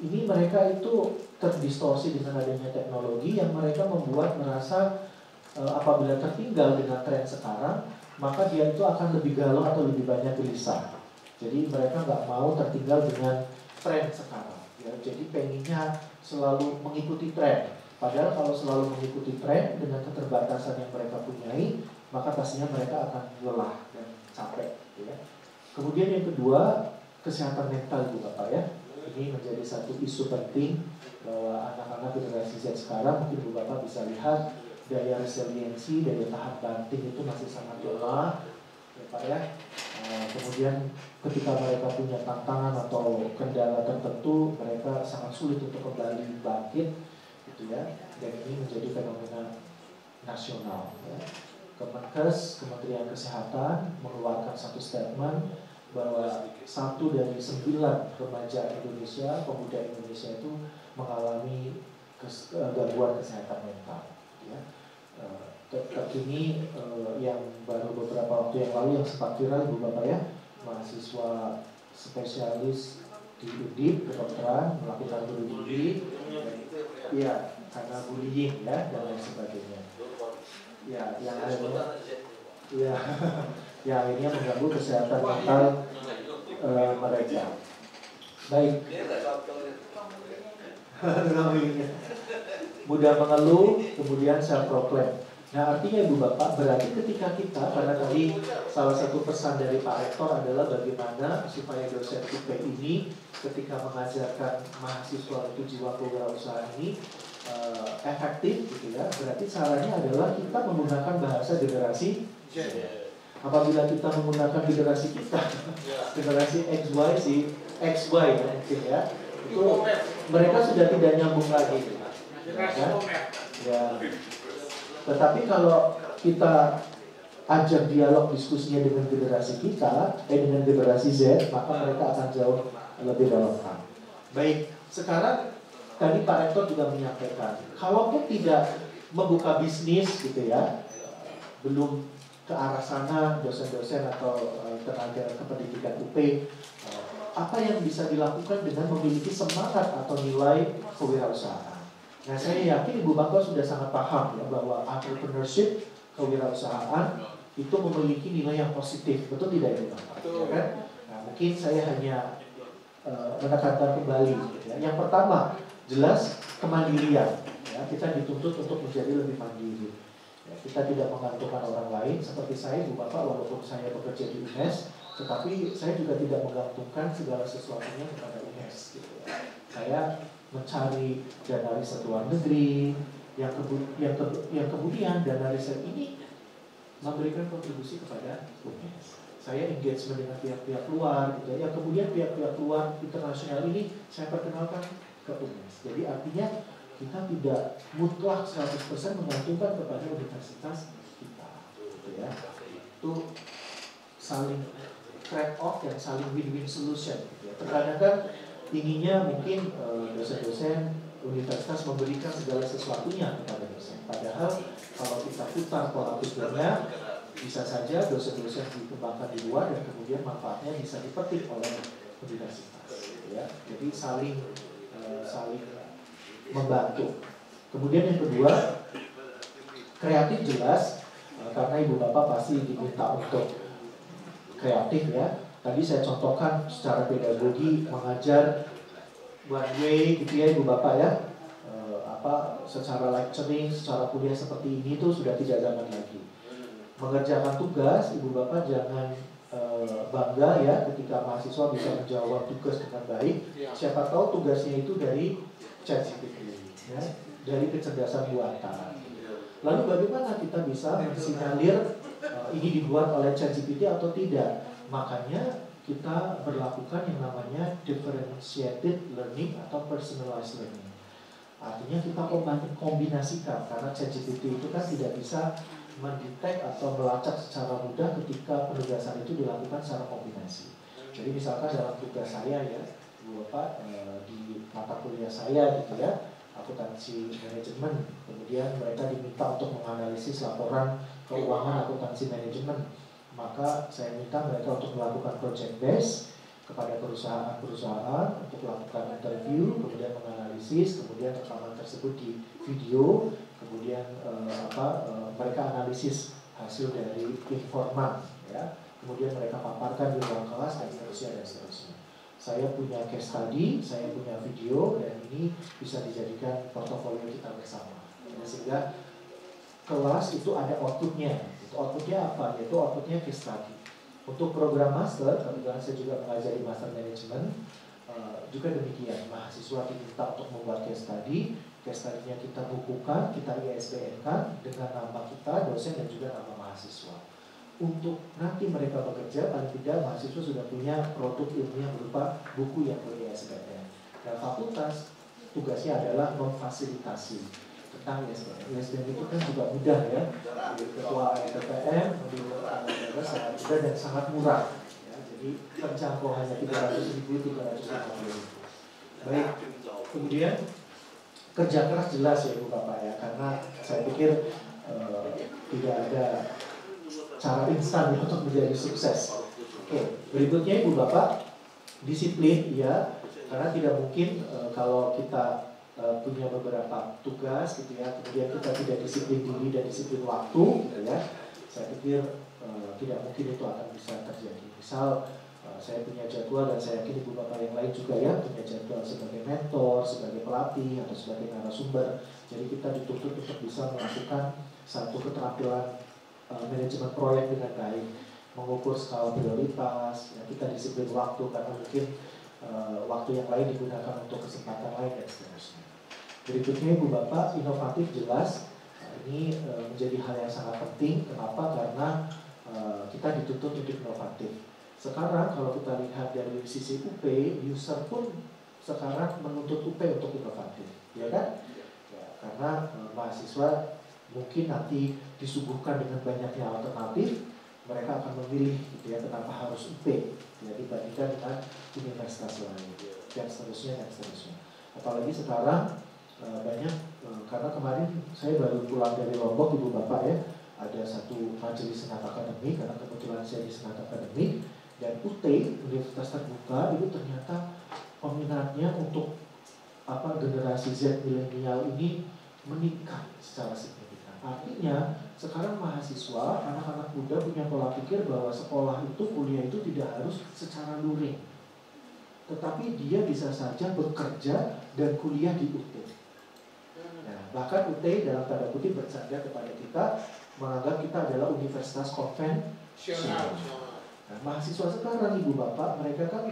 ini mereka itu terdistorsi dengan adanya teknologi yang mereka membuat merasa apabila tertinggal dengan tren sekarang, maka dia itu akan lebih galau atau lebih banyak gelisah. Jadi mereka nggak mau tertinggal dengan tren sekarang. Ya, jadi pengennya selalu mengikuti tren. Padahal kalau selalu mengikuti tren dengan keterbatasan yang mereka punyai, maka pastinya mereka akan lelah dan capek. Ya. Kemudian yang kedua, kesehatan mental Ibu Bapak ya. Ini menjadi satu isu penting bahwa anak-anak generasi Z sekarang mungkin Ibu Bapak bisa lihat daya resiliensi, daya tahan banting itu masih sangat lemah, ya Pak ya. Kemudian ketika mereka punya tantangan atau kendala tertentu, mereka sangat sulit untuk kembali bangkit, gitu ya. Dan ini menjadi fenomena nasional. Ya. Kemenkes, Kementerian Kesehatan mengeluarkan satu statement bahwa 1 dari 9 remaja Indonesia, pemuda Indonesia itu mengalami gangguan kesehatan mental. Ya. Terkini yang baru beberapa waktu yang lalu yang sempat viral Ibu Bapak ya, mahasiswa spesialis di UNDIP kedokteran melakukan bunuh diri, ya karena bullying ya dan lain sebagainya. Ya, yang akhirnya, ya, yang akhirnya mengganggu kesehatan mental mereka. Baik. Mudah mengeluh, kemudian self proclaim. Nah artinya Ibu Bapak berarti ketika kita, karena tadi salah satu pesan dari Pak Rektor adalah bagaimana supaya dosen UP ini ketika mengajarkan mahasiswa itu jiwa kewirausahaan ini efektif gitu ya. Berarti caranya adalah kita menggunakan bahasa generasi Z. Apabila kita menggunakan generasi kita, generasi XY ya mungkin ya, itu mereka sudah tidak nyambung lagi. Ya. Tetapi kalau kita ajak dialog diskusinya dengan generasi kita, dengan generasi Z, maka mereka akan jauh lebih relevan. Baik, sekarang tadi Pak Rektor juga menyampaikan, kalaupun tidak membuka bisnis gitu ya, belum ke arah sana dosen-dosen atau tenaga kependidikan UP, apa yang bisa dilakukan dengan memiliki semangat atau nilai kewirausahaan? Nah saya yakin Ibu Bapak sudah sangat paham ya bahwa entrepreneurship, kewirausahaan itu memiliki nilai yang positif, betul tidak Ibu Bapak? Ya kan? Nah mungkin saya hanya menekankan kembali. Ya. Yang pertama jelas kemandirian. Ya, kita dituntut untuk menjadi lebih mandiri. Ya, kita tidak menggantungkan orang lain. Seperti saya Ibu Bapak, walaupun saya bekerja di UNES, tetapi saya juga tidak menggantungkan segala sesuatunya kepada UNES. Gitu ya. Saya mencari dana riset luar negeri, yang kemudian dana riset ini memberikan kontribusi kepada UNES. Saya engagement dengan pihak-pihak luar, gitu. Yang kemudian pihak-pihak luar internasional ini saya perkenalkan ke UNES. Jadi artinya kita tidak mutlak 100% menggantungkan kepada universitas kita, gitu ya. Itu saling trade off dan saling win-win solution. Gitu ya. Terkadang kan inginnya mungkin dosen-dosen universitas memberikan segala sesuatunya kepada dosen. Padahal kalau kita putar pola pikirnya, bisa saja dosen-dosen dikembangkan di luar dan kemudian manfaatnya bisa dipetik oleh universitas. Ya. Jadi saling membantu. Kemudian yang kedua, kreatif jelas, karena Ibu Bapak pasti diminta untuk kreatif ya. Tadi saya contohkan secara pedagogi mengajar one way gitu ya Ibu Bapak ya, secara lecturing, secara kuliah seperti ini tuh sudah tidak zaman lagi. Mengerjakan tugas Ibu Bapak jangan bangga ya ketika mahasiswa bisa menjawab tugas dengan baik. Siapa tahu tugasnya itu dari ChatGPT ya, dari kecerdasan buatan. Lalu bagaimana kita bisa mensinyalir ini dibuat oleh ChatGPT atau tidak? Makanya kita berlakukan yang namanya differentiated learning atau personalized learning. Artinya kita kombinasikan, karena ChatGPT itu kan tidak bisa mendetek atau melacak secara mudah ketika penugasan itu dilakukan secara kombinasi. Jadi misalkan dalam tugas saya ya, Bu Bapak, di mata kuliah saya gitu ya, akuntansi manajemen, kemudian mereka diminta untuk menganalisis laporan keuangan akuntansi manajemen, maka saya minta mereka untuk melakukan project base kepada perusahaan-perusahaan untuk melakukan interview, kemudian menganalisis, kemudian rekaman tersebut di video, kemudian mereka analisis hasil dari informan, ya, kemudian mereka paparkan di ruang kelas dan seterusnya. Saya punya case study, saya punya video, dan ini bisa dijadikan portofolio kita bersama. Ya, sehingga kelas itu ada outputnya. Itu outputnya apa? Yaitu outputnya case study. Untuk program master, kebetulan saya juga mengajar di master management, juga demikian. Mahasiswa diminta untuk membuat case study. Case study-nya kita bukukan, kita ISBN-kan dengan nama kita, dosen, dan juga nama mahasiswa. Untuk nanti mereka bekerja, paling tidak mahasiswa sudah punya produk ilmu yang berupa buku yang ber-ISBN. Dan fakultas tugasnya adalah memfasilitasi tentang ISBN. ISBN itu kan juga mudah ya. Ketua LPPM, menurut sangat mudah dan sangat murah. Ya, jadi penjangkauannya 300.000, 350.000. Baik, kemudian kerja keras jelas ya Bu Bapak ya, karena saya pikir tidak ada cara instan untuk menjadi sukses. Oke, berikutnya Ibu Bapak, disiplin ya, karena tidak mungkin kalau kita punya beberapa tugas gitu ya, kemudian kita tidak disiplin diri dan disiplin waktu gitu ya. Saya pikir tidak mungkin itu akan bisa terjadi. Misal saya punya jadwal, dan saya yakin Ibu Bapak yang lain juga ya punya jadwal sebagai mentor, sebagai pelatih, atau sebagai narasumber. Jadi kita dituntut untuk bisa melakukan satu keterampilan manajemen proyek dengan baik, mengukur skala prioritas, ya, kita disiplin waktu karena mungkin waktu yang lain digunakan untuk kesempatan lain dan seterusnya. Berikutnya Ibu Bapak, inovatif jelas. Ini menjadi hal yang sangat penting. Kenapa? Karena kita dituntut untuk inovatif. Sekarang kalau kita lihat dari sisi UP, user pun sekarang menuntut UP untuk inovatif, ya kan? Ya, karena mahasiswa mungkin nanti disuguhkan dengan banyaknya alternatif, mereka akan memilih gitu ya, kenapa harus UP ya, dibandingkan dengan universitas lain dan seterusnya. Apalagi sekarang banyak, karena kemarin saya baru pulang dari Lombok Ibu Bapak ya, ada satu majelis senat akademik, karena kebetulan saya di senat akademik, dan UT, Universitas Terbuka, itu ternyata peminatnya untuk generasi Z milenial ini meningkat secara signifikan. Artinya sekarang mahasiswa, anak-anak muda punya pola pikir bahwa sekolah itu, kuliah itu tidak harus secara luring, tetapi dia bisa saja bekerja dan kuliah di UT. Nah, bahkan UT dalam tanda kutip bercanda kepada kita, menganggap kita adalah universitas konvensional. Nah, mahasiswa sekarang Ibu Bapak, mereka kan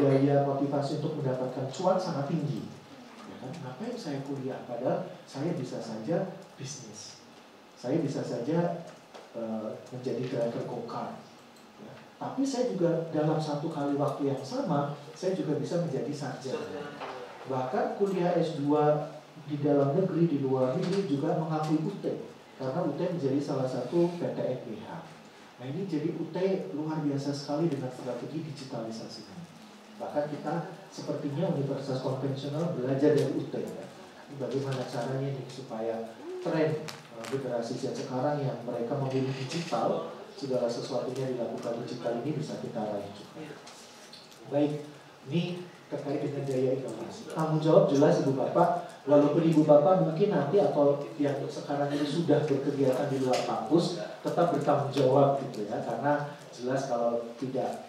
daya motivasi untuk mendapatkan cuan sangat tinggi. Ya kan? Ngapain saya kuliah? Padahal saya bisa saja bisnis. Saya bisa saja menjadi driver go-kart. Ya. Tapi saya juga dalam satu kali waktu yang sama, saya juga bisa menjadi sarjana. Bahkan kuliah S2 di dalam negeri, di luar negeri juga mengakui UT. Karena UT menjadi salah satu PTNBH. Nah ini jadi UT luar biasa sekali dengan strategi digitalisasinya. Bahkan kita sepertinya universitas konvensional belajar dari UT ya. Bagaimana caranya nih supaya tren generasi Z sekarang yang mereka memilih digital, segala sesuatunya dilakukan digital ini bisa kita raih juga. Baik, ini terkait dengan daya inovasi. Tanggung jawab jelas Ibu Bapak, walaupun Ibu Bapak mungkin nanti atau yang sekarang ini sudah berkegiatan di luar kampus, tetap bertanggung jawab gitu ya, karena jelas kalau tidak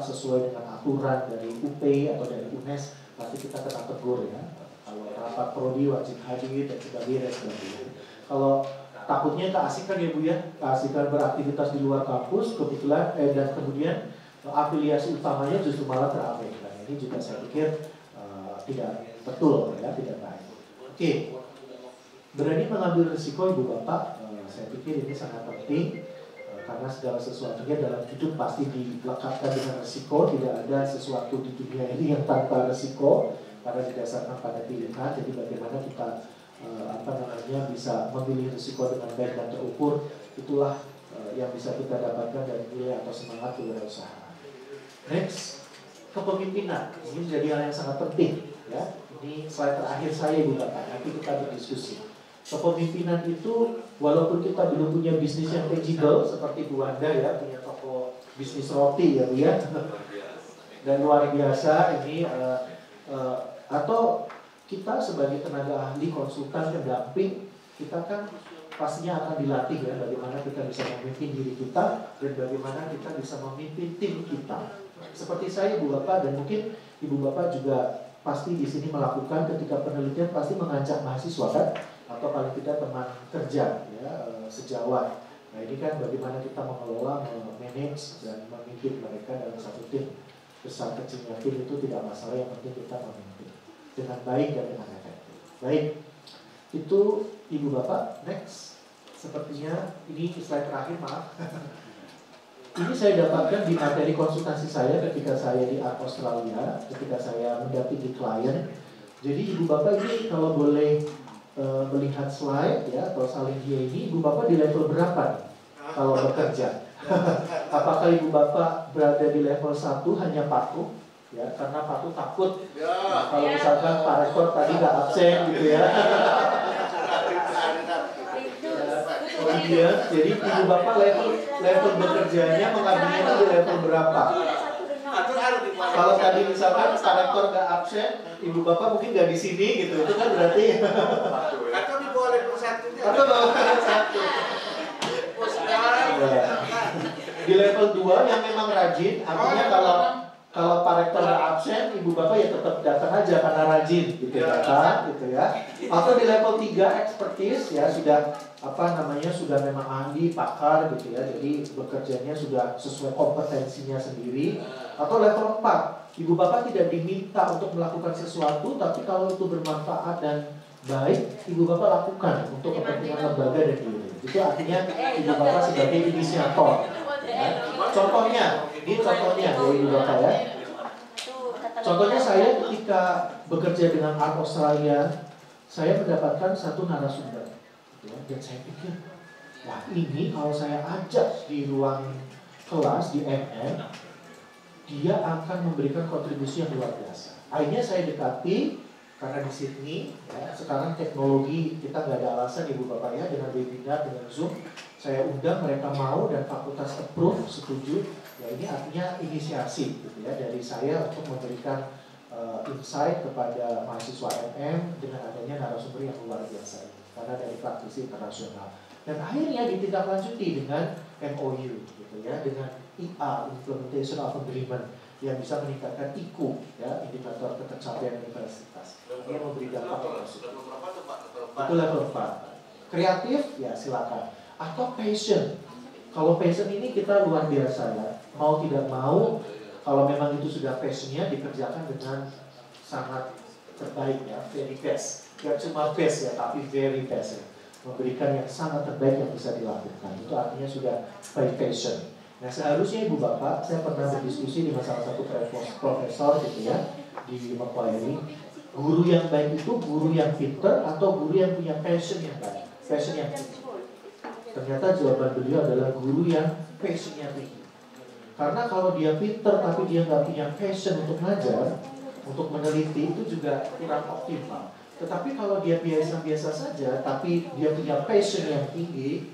sesuai dengan aturan dari UP atau dari UNES, pasti kita kena tegur ya. Kalau rapat prodi wajib hadir dan sebagainya. Kalau takutnya keasikan ya Bu ya, keasikan beraktivitas di luar kampus, kebetulan dan kemudian afiliasi utamanya justru malah terabaikan. Ini juga saya pikir tidak betul ya, tidak baik. Oke, berani mengambil risiko Ibu Bapak, saya pikir ini sangat penting karena segala sesuatunya dalam hidup pasti dilekatkan dengan risiko. Tidak ada sesuatu di dunia ini yang tanpa risiko karena didasarkan pada pilihan. Jadi bagaimana kita bisa memilih risiko dengan baik dan terukur, itulah yang bisa kita dapatkan dari nilai atau semangat berwirausaha. Next, kepemimpinan. Ini menjadi hal yang sangat penting, ya. Ini slide terakhir saya, Ibu Bapak. Nanti kita berdiskusi. Kepemimpinan itu, walaupun kita belum punya bisnis yang tangible seperti Bu Wanda ya, punya toko bisnis roti ya Bu ya, dan luar biasa ini, atau kita sebagai tenaga ahli, konsultan, pendamping, kita kan pastinya akan dilatih ya, bagaimana kita bisa memimpin diri kita dan bagaimana kita bisa memimpin tim kita. Seperti saya, Ibu Bapak, dan mungkin Ibu Bapak juga pasti di sini melakukan ketika penelitian pasti mengajak mahasiswa kan, atau paling tidak teman kerja ya, sejawat. Nah ini kan bagaimana kita mengelola, memanage dan memimpin mereka dalam satu tim. Besar kecilnya tim itu tidak masalah, yang penting kita memimpin dengan baik dan dengan efektif. Baik, itu Ibu Bapak. Next, sepertinya ini slide terakhir, maaf. Ini saya dapatkan di materi konsultasi saya ketika saya di Australia, ketika saya mendampingi klien. Jadi Ibu Bapak ini kalau boleh melihat slide ya, atau salin dia ini, Ibu Bapak di level berapa nih kalau bekerja? Apakah Ibu Bapak berada di level 1 hanya patuh? Ya, karena patuh takut kalau misalkan Pak Rektor tadi nggak absen gitu ya. Kemudian, jadi Ibu Bapak level bekerjanya mengabdinya itu di level berapa? Kalau tadi misalkan Pak Rektor nggak absen, Ibu Bapak mungkin nggak di sini gitu, itu kan berarti atau di bawah level 1-nya. Atau bawah level 1. Di level 2 yang memang rajin, artinya kalau Pak Rektor nggak absen, Ibu Bapak ya tetap datang aja karena rajin gitu ya, gitu ya. Atau di level 3 expertise ya, sudah sudah memang ahli, pakar gitu ya. Jadi bekerjanya sudah sesuai kompetensinya sendiri. Atau level 4, Ibu Bapak tidak diminta untuk melakukan sesuatu, tapi kalau itu bermanfaat dan baik, Ibu Bapak lakukan untuk kepentingan lembaga dan diri. Itu artinya Ibu Bapak sebagai inisiator. Ya. Contohnya, ini contohnya ya Ibu Bapak ya. Contohnya saya ketika bekerja dengan Art Australia, saya mendapatkan satu narasumber. Ya, dan saya pikir, wah ini kalau saya ajak di ruang kelas di MM, dia akan memberikan kontribusi yang luar biasa. Akhirnya saya dekati, karena di Sydney, ya, sekarang teknologi kita nggak ada alasan Ibu Bapak ya, dengan webinar, dengan Zoom, saya undang, mereka mau dan fakultas approve, setuju. Ya ini artinya inisiasi gitu ya dari saya untuk memberikan insight kepada mahasiswa MM dengan adanya narasumber yang luar biasa ini, karena dari praktisi internasional. Dan akhirnya ditindaklanjuti dengan MOU gitu ya, dengan IA, Implementation of Agreement, yang bisa meningkatkan IQ ya, indikator ketercapaian universitas. Dia memberi dampak yang positif. Itu level 4. Kreatif ya silakan. Atau passion. Kalau passion ini kita luar biasa ya. Mau tidak mau, kalau memang itu sudah passionnya, dikerjakan dengan sangat terbaik ya, very best. Gak cuma best ya, tapi very best ya. Memberikan yang sangat terbaik yang bisa dilakukan. Itu artinya sudah by passion. Nah seharusnya Ibu Bapak, saya pernah berdiskusi dengan salah satu profesor gitu ya di Macquarie. Guru yang baik itu guru yang pinter atau guru yang punya passion yang baik, passion yang tinggi. Ternyata jawaban beliau adalah guru yang passionnya tinggi. Karena kalau dia pinter tapi dia nggak punya passion untuk ngajar, untuk meneliti, itu juga kurang optimal. Tetapi kalau dia biasa-biasa saja, tapi dia punya passion yang tinggi,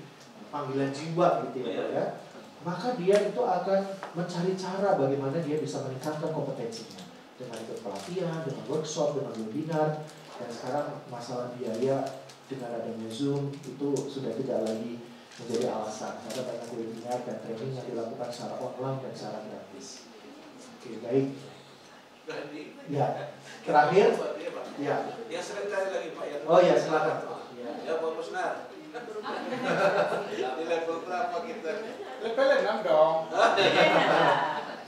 panggilan jiwa gitu ya, maka dia itu akan mencari cara bagaimana dia bisa meningkatkan kompetensinya dengan ikut pelatihan, dengan workshop, dengan webinar. Dan sekarang masalah biaya dengan adanya Zoom itu sudah tidak lagi menjadi alasan, karena banyak webinar dan training yang dilakukan secara online dan secara gratis. Oke, baik. Ya, terakhir. Ya. Yang sebentar lagi Pak ya. Oh ya, silakan. Ya Pak Musnar. Di level berapa kita? Level 6 dong.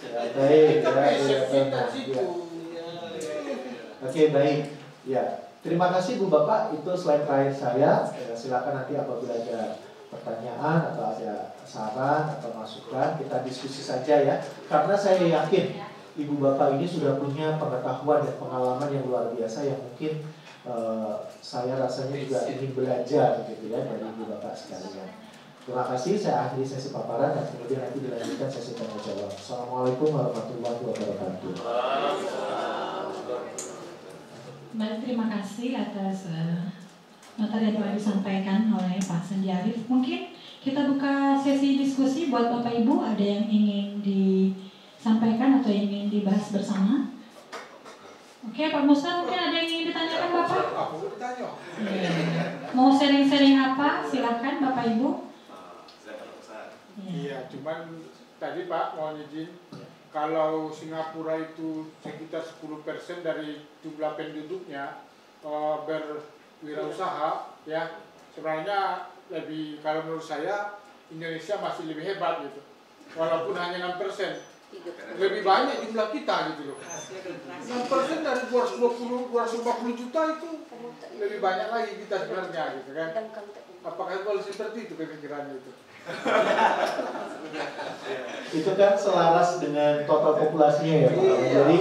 Ya, baik. Kita passion kita situ. Oke, baik. Ya, terima kasih Bu Bapak. Itu slide terakhir saya. Ya, silakan nanti apabila ada pertanyaan atau ada saran atau masukan, kita diskusi saja ya. Karena saya yakin Ibu Bapak ini sudah punya pengetahuan dan pengalaman yang luar biasa yang mungkin saya rasanya juga ingin belajar gitu ya dari Ibu Bapak sekalian. Terima kasih, saya akhiri sesi paparan dan kemudian nanti dilanjutkan sesi tanya jawab. Assalamualaikum warahmatullahi wabarakatuh. Baik, terima kasih atas materi yang telah disampaikan oleh Pak Sandi Arief. Mungkin kita buka sesi diskusi buat Bapak Ibu, ada yang ingin disampaikan atau yang ingin dibahas bersama. Oke, Pak Musa, mungkin ada yang ingin ditanyakan Bapak? Aku bertanya. Mau sharing-sharing apa? Silakan Bapak Ibu. Iya, cuman tadi Pak mau izin, kalau Singapura itu sekitar 10% dari jumlah penduduknya berwirausaha, ya sebenarnya lebih, kalau menurut saya Indonesia masih lebih hebat gitu, walaupun hanya 6%. Lebih banyak jumlah kita gitu loh. 6% dari 250 juta itu lebih banyak lagi kita sebenarnya gitu kan. Apakah boleh seperti itu pemikirannya itu? Itu kan selaras dengan total populasinya ya Pak. Jadi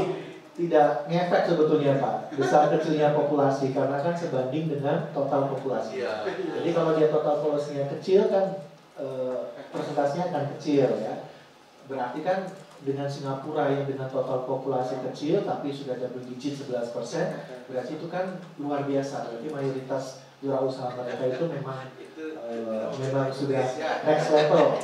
tidak ngefek sebetulnya Pak, besar kecilnya populasi karena kan sebanding dengan total populasi. Jadi kalau dia total populasinya kecil kan persentasenya akan kecil ya. Berarti kan dengan Singapura yang dengan total populasi kecil tapi sudah double digit 11%, berarti itu kan luar biasa. Berarti mayoritas wirausaha mereka itu memang sudah next level.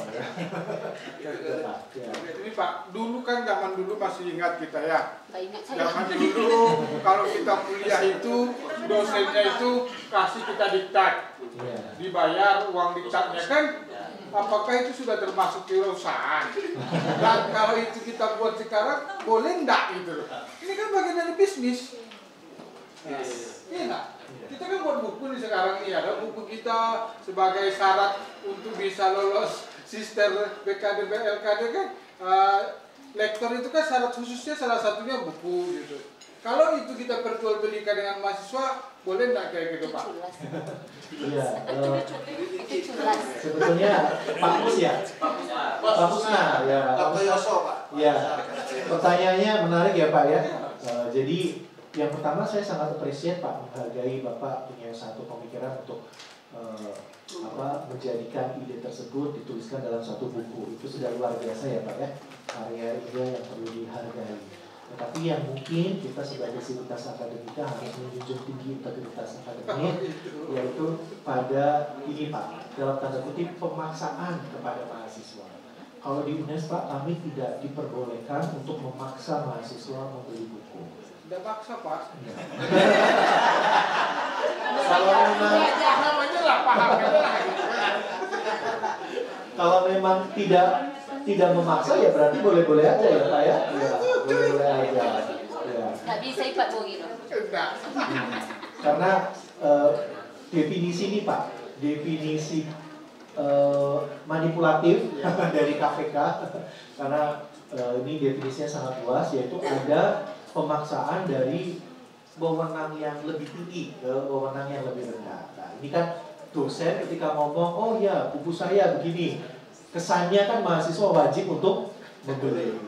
Ini Pak, dulu kan zaman dulu masih ingat kita ya. Nggak ingat saya. Zaman dulu kalau kita kuliah itu dosennya itu kasih kita diktat, dibayar uang diktatnya kan. Apakah itu sudah termasuk kewirausahaan? Dan kalau itu kita buat sekarang boleh enggak gitu loh? Ini kan bagian dari bisnis. Iya enggak? Kita kan buat buku nih sekarang nih, ada buku kita sebagai syarat untuk bisa lolos sister BKD BLKD kan, lektor itu kan syarat khususnya salah satunya buku gitu. Kalau itu kita perjualbelikan dengan mahasiswa, boleh enggak kayak gitu Pak? Iya, sebetulnya Pak Mus ya, Pak Musna ya, ya. Pertanyaannya menarik ya Pak ya. Jadi yang pertama saya sangat appreciate Pak, menghargai Bapak punya satu pemikiran untuk menjadikan ide tersebut dituliskan dalam satu buku. Itu sudah luar biasa ya Pak ya, karya ide yang perlu dihargai. Tetapi yang mungkin kita sebagai sivitas akademika harus menjunjung tinggi integritas akademik, yaitu pada ini Pak, dalam tanda kutip pemaksaan kepada mahasiswa. Kalau di UNES Pak, kami tidak diperbolehkan untuk memaksa mahasiswa membeli buku. Tidak paksa Pak. Kalau memang tidak memaksa ya berarti boleh-boleh aja ya Pak ya. Boleh-boleh aja. Ya. Nggak bisa ipat gitu. Karena definisi ini Pak, definisi manipulatif dari KPK, karena ini definisinya sangat luas, yaitu ada pemaksaan dari wewenang yang lebih tinggi ke wewenang yang lebih rendah. Nah, ini kan dosen ketika ngomong, oh ya buku saya begini, kesannya kan mahasiswa wajib untuk membeli.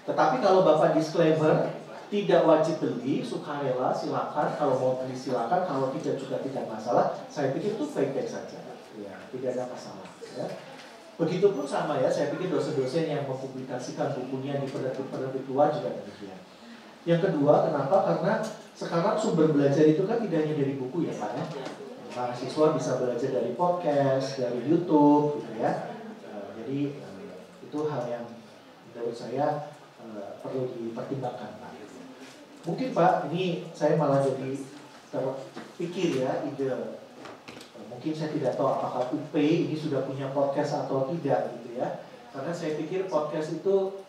Tetapi kalau Bapak disclaimer, tidak wajib beli, sukarela silakan, kalau mau beli silakan, kalau tidak juga tidak masalah. Saya pikir itu baik-baik saja, ya, tidak ada masalah. Ya. Begitupun sama ya, saya pikir dosen-dosen yang mempublikasikan bukunya di penerbit luar juga demikian. Yang kedua, kenapa? Karena sekarang sumber belajar itu kan tidak hanya dari buku ya Pak ya. Mahasiswa bisa belajar dari podcast, dari YouTube gitu ya. Jadi itu hal yang menurut saya perlu dipertimbangkan Pak. Mungkin Pak, ini saya malah jadi terpikir ya ide. Mungkin saya tidak tahu apakah UP ini sudah punya podcast atau tidak gitu ya. Karena saya pikir podcast itu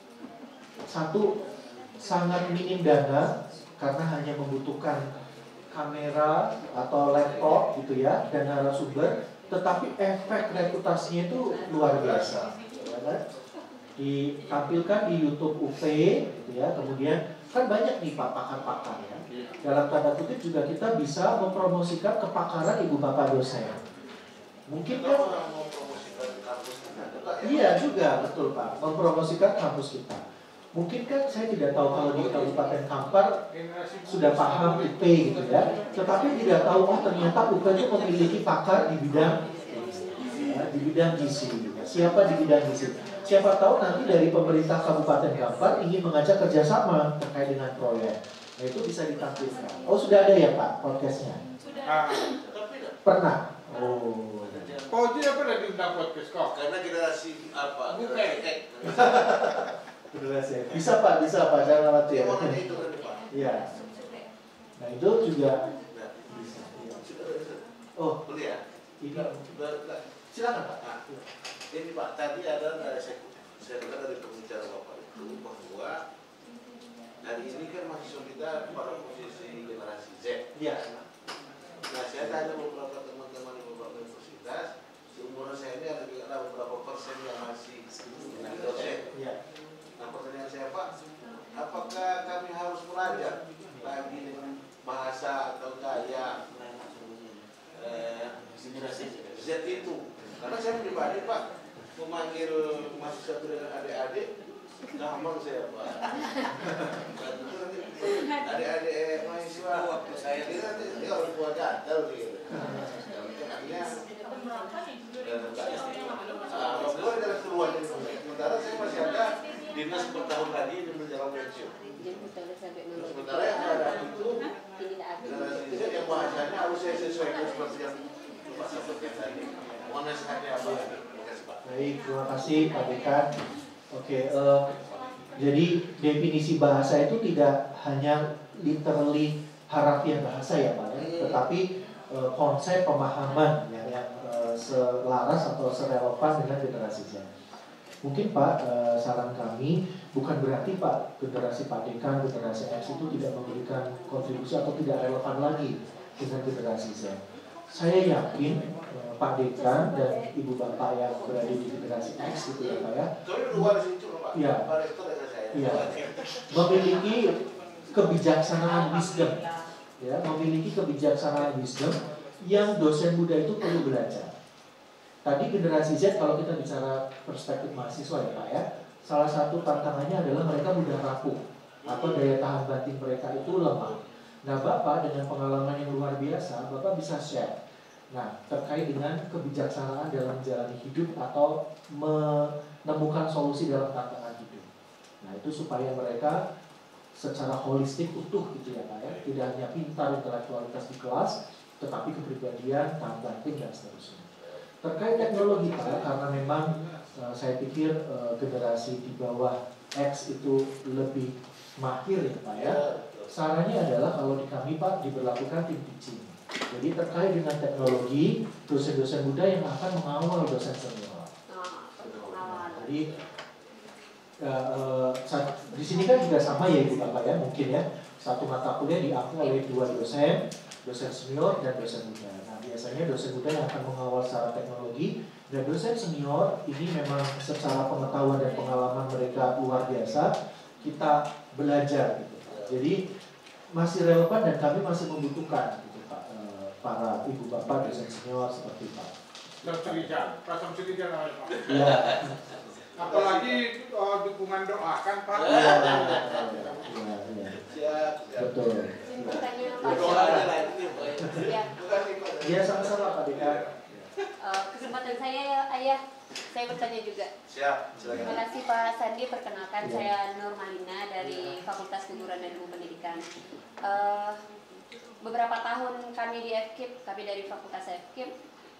satu, sangat minim dana karena hanya membutuhkan kamera atau laptop gitu ya dan narasumber, tetapi efek reputasinya itu luar biasa. Ya, ditampilkan di YouTube UP gitu ya, kemudian kan banyak nih Pak pakar-pakar ya. Dalam tanda kutip juga kita bisa mempromosikan kepakaran ibu bapak dosen. Mungkin kan iya juga betul Pak, mempromosikan kampus kita. Mungkin kan saya tidak tahu kalau di Kabupaten Kampar sudah paham UP gitu ya, tetapi tidak tahu oh ternyata UP itu memiliki pakar di bidang ya, di bidang gizi. Siapa di bidang gizi? Siapa tahu nanti dari pemerintah Kabupaten Kampar ingin mengajak kerjasama terkait dengan proyek. Nah, itu bisa ditampilkan. Oh, sudah ada ya Pak podcastnya? Ah, Pernah? Oh. kau dia pernah diundang podcast kau? Karena generasi apa? Bukan. Generasi X. Bisa Pak, jangan khawatir. Dia mau nanya itu kan Pak. Iya. Nah, itu juga Nah, bisa. Iya. sudah. Oh, Boleh ya? ini Sudah. silakan Pak. Nah, ini Pak, tadi ada saya dengar dari pembicara Bapak itu bahwa hari ini kan mahasiswa kita pada posisi generasi Z. Iya. Nah, saya tanya beberapa teman-teman di beberapa universitas, seumuran saya ini ada beberapa persen yang masih dosen. Iya. Nah, pertanyaan saya Pak, apakah kami harus belajar lagi dengan bahasa atau gaya Z itu? Karena saya pribadi Pak, memanggil mahasiswa dengan adik-adik, gampang saya Pak. Adik-adik mahasiswa waktu saya ini nanti dia harus buat gatel gitu. Akhirnya boleh dari keluar dari sementara saya masih ada dinas bertahun lagi di menjelang pensiun. Sementara yang ada itu generasi Z yang bahasanya harus saya sesuaikan seperti yang Pak sampaikan tadi. Mohon nasihatnya apa? Terima kasih Pak. Baik, terima kasih Pak Dekan. Oke, jadi definisi bahasa itu tidak hanya literally harafiah bahasa ya Pak, ya, tetapi konsep pemahaman yang selaras atau serelevan dengan generasi Z. Mungkin Pak, saran kami bukan berarti Pak generasi Pak Dekan, generasi X itu tidak memberikan kontribusi atau tidak relevan lagi dengan generasi Z. Saya yakin Pak Dekan dan Ibu Bapak yang berada di generasi X gitu ya Pak ya. Tapi luar situ Pak. Iya. Pak Rektor dengan saya. Iya. Memiliki kebijaksanaan wisdom, ya, memiliki kebijaksanaan wisdom yang dosen muda itu perlu belajar. Tadi generasi Z kalau kita bicara perspektif mahasiswa ya Pak ya, salah satu tantangannya adalah mereka mudah rapuh atau daya tahan batin mereka itu lemah. Nah Bapak dengan pengalaman yang luar biasa, Bapak bisa share. Nah terkait dengan kebijaksanaan dalam menjalani hidup atau menemukan solusi dalam tantangan hidup. Nah itu supaya mereka secara holistik utuh gitu ya Pak ya, tidak hanya pintar intelektualitas di kelas, tetapi kepribadian, tahan batin dan seterusnya. Terkait teknologi Pak, karena memang saya pikir generasi di bawah X itu lebih mahir ya Pak ya. Sarannya adalah kalau di kami Pak diberlakukan tim teaching. Jadi terkait dengan teknologi, dosen-dosen muda yang akan mengawal dosen senior. Jadi di sini kan juga sama ya Ibu Bapak ya, mungkin ya. Satu mata kuliah diampu oleh dua dosen senior dan dosen muda. Nah biasanya dosen muda yang akan mengawal secara teknologi dan dosen senior ini memang secara pengetahuan dan pengalaman mereka luar biasa. Kita belajar gitu. Jadi masih relevan dan kami masih membutuhkan gitu Pak, para Ibu Bapak dosen senior seperti Pak. Pak Samsudija namanya Pak. Iya. Apalagi dukungan doa kan Pak. Iya. Siap. Betul. Doa aja lah itu Pak. Ya. Iya sama-sama Pak Dekan. Kesempatan saya ya Ayah, saya bertanya juga. Siap. Terima Silakan. kasih Pak Sandi, perkenalkan Ya. saya Nur Malina dari Fakultas Keguruan dan Ilmu Pendidikan. Beberapa tahun kami di FKIP, kami dari Fakultas FKIP,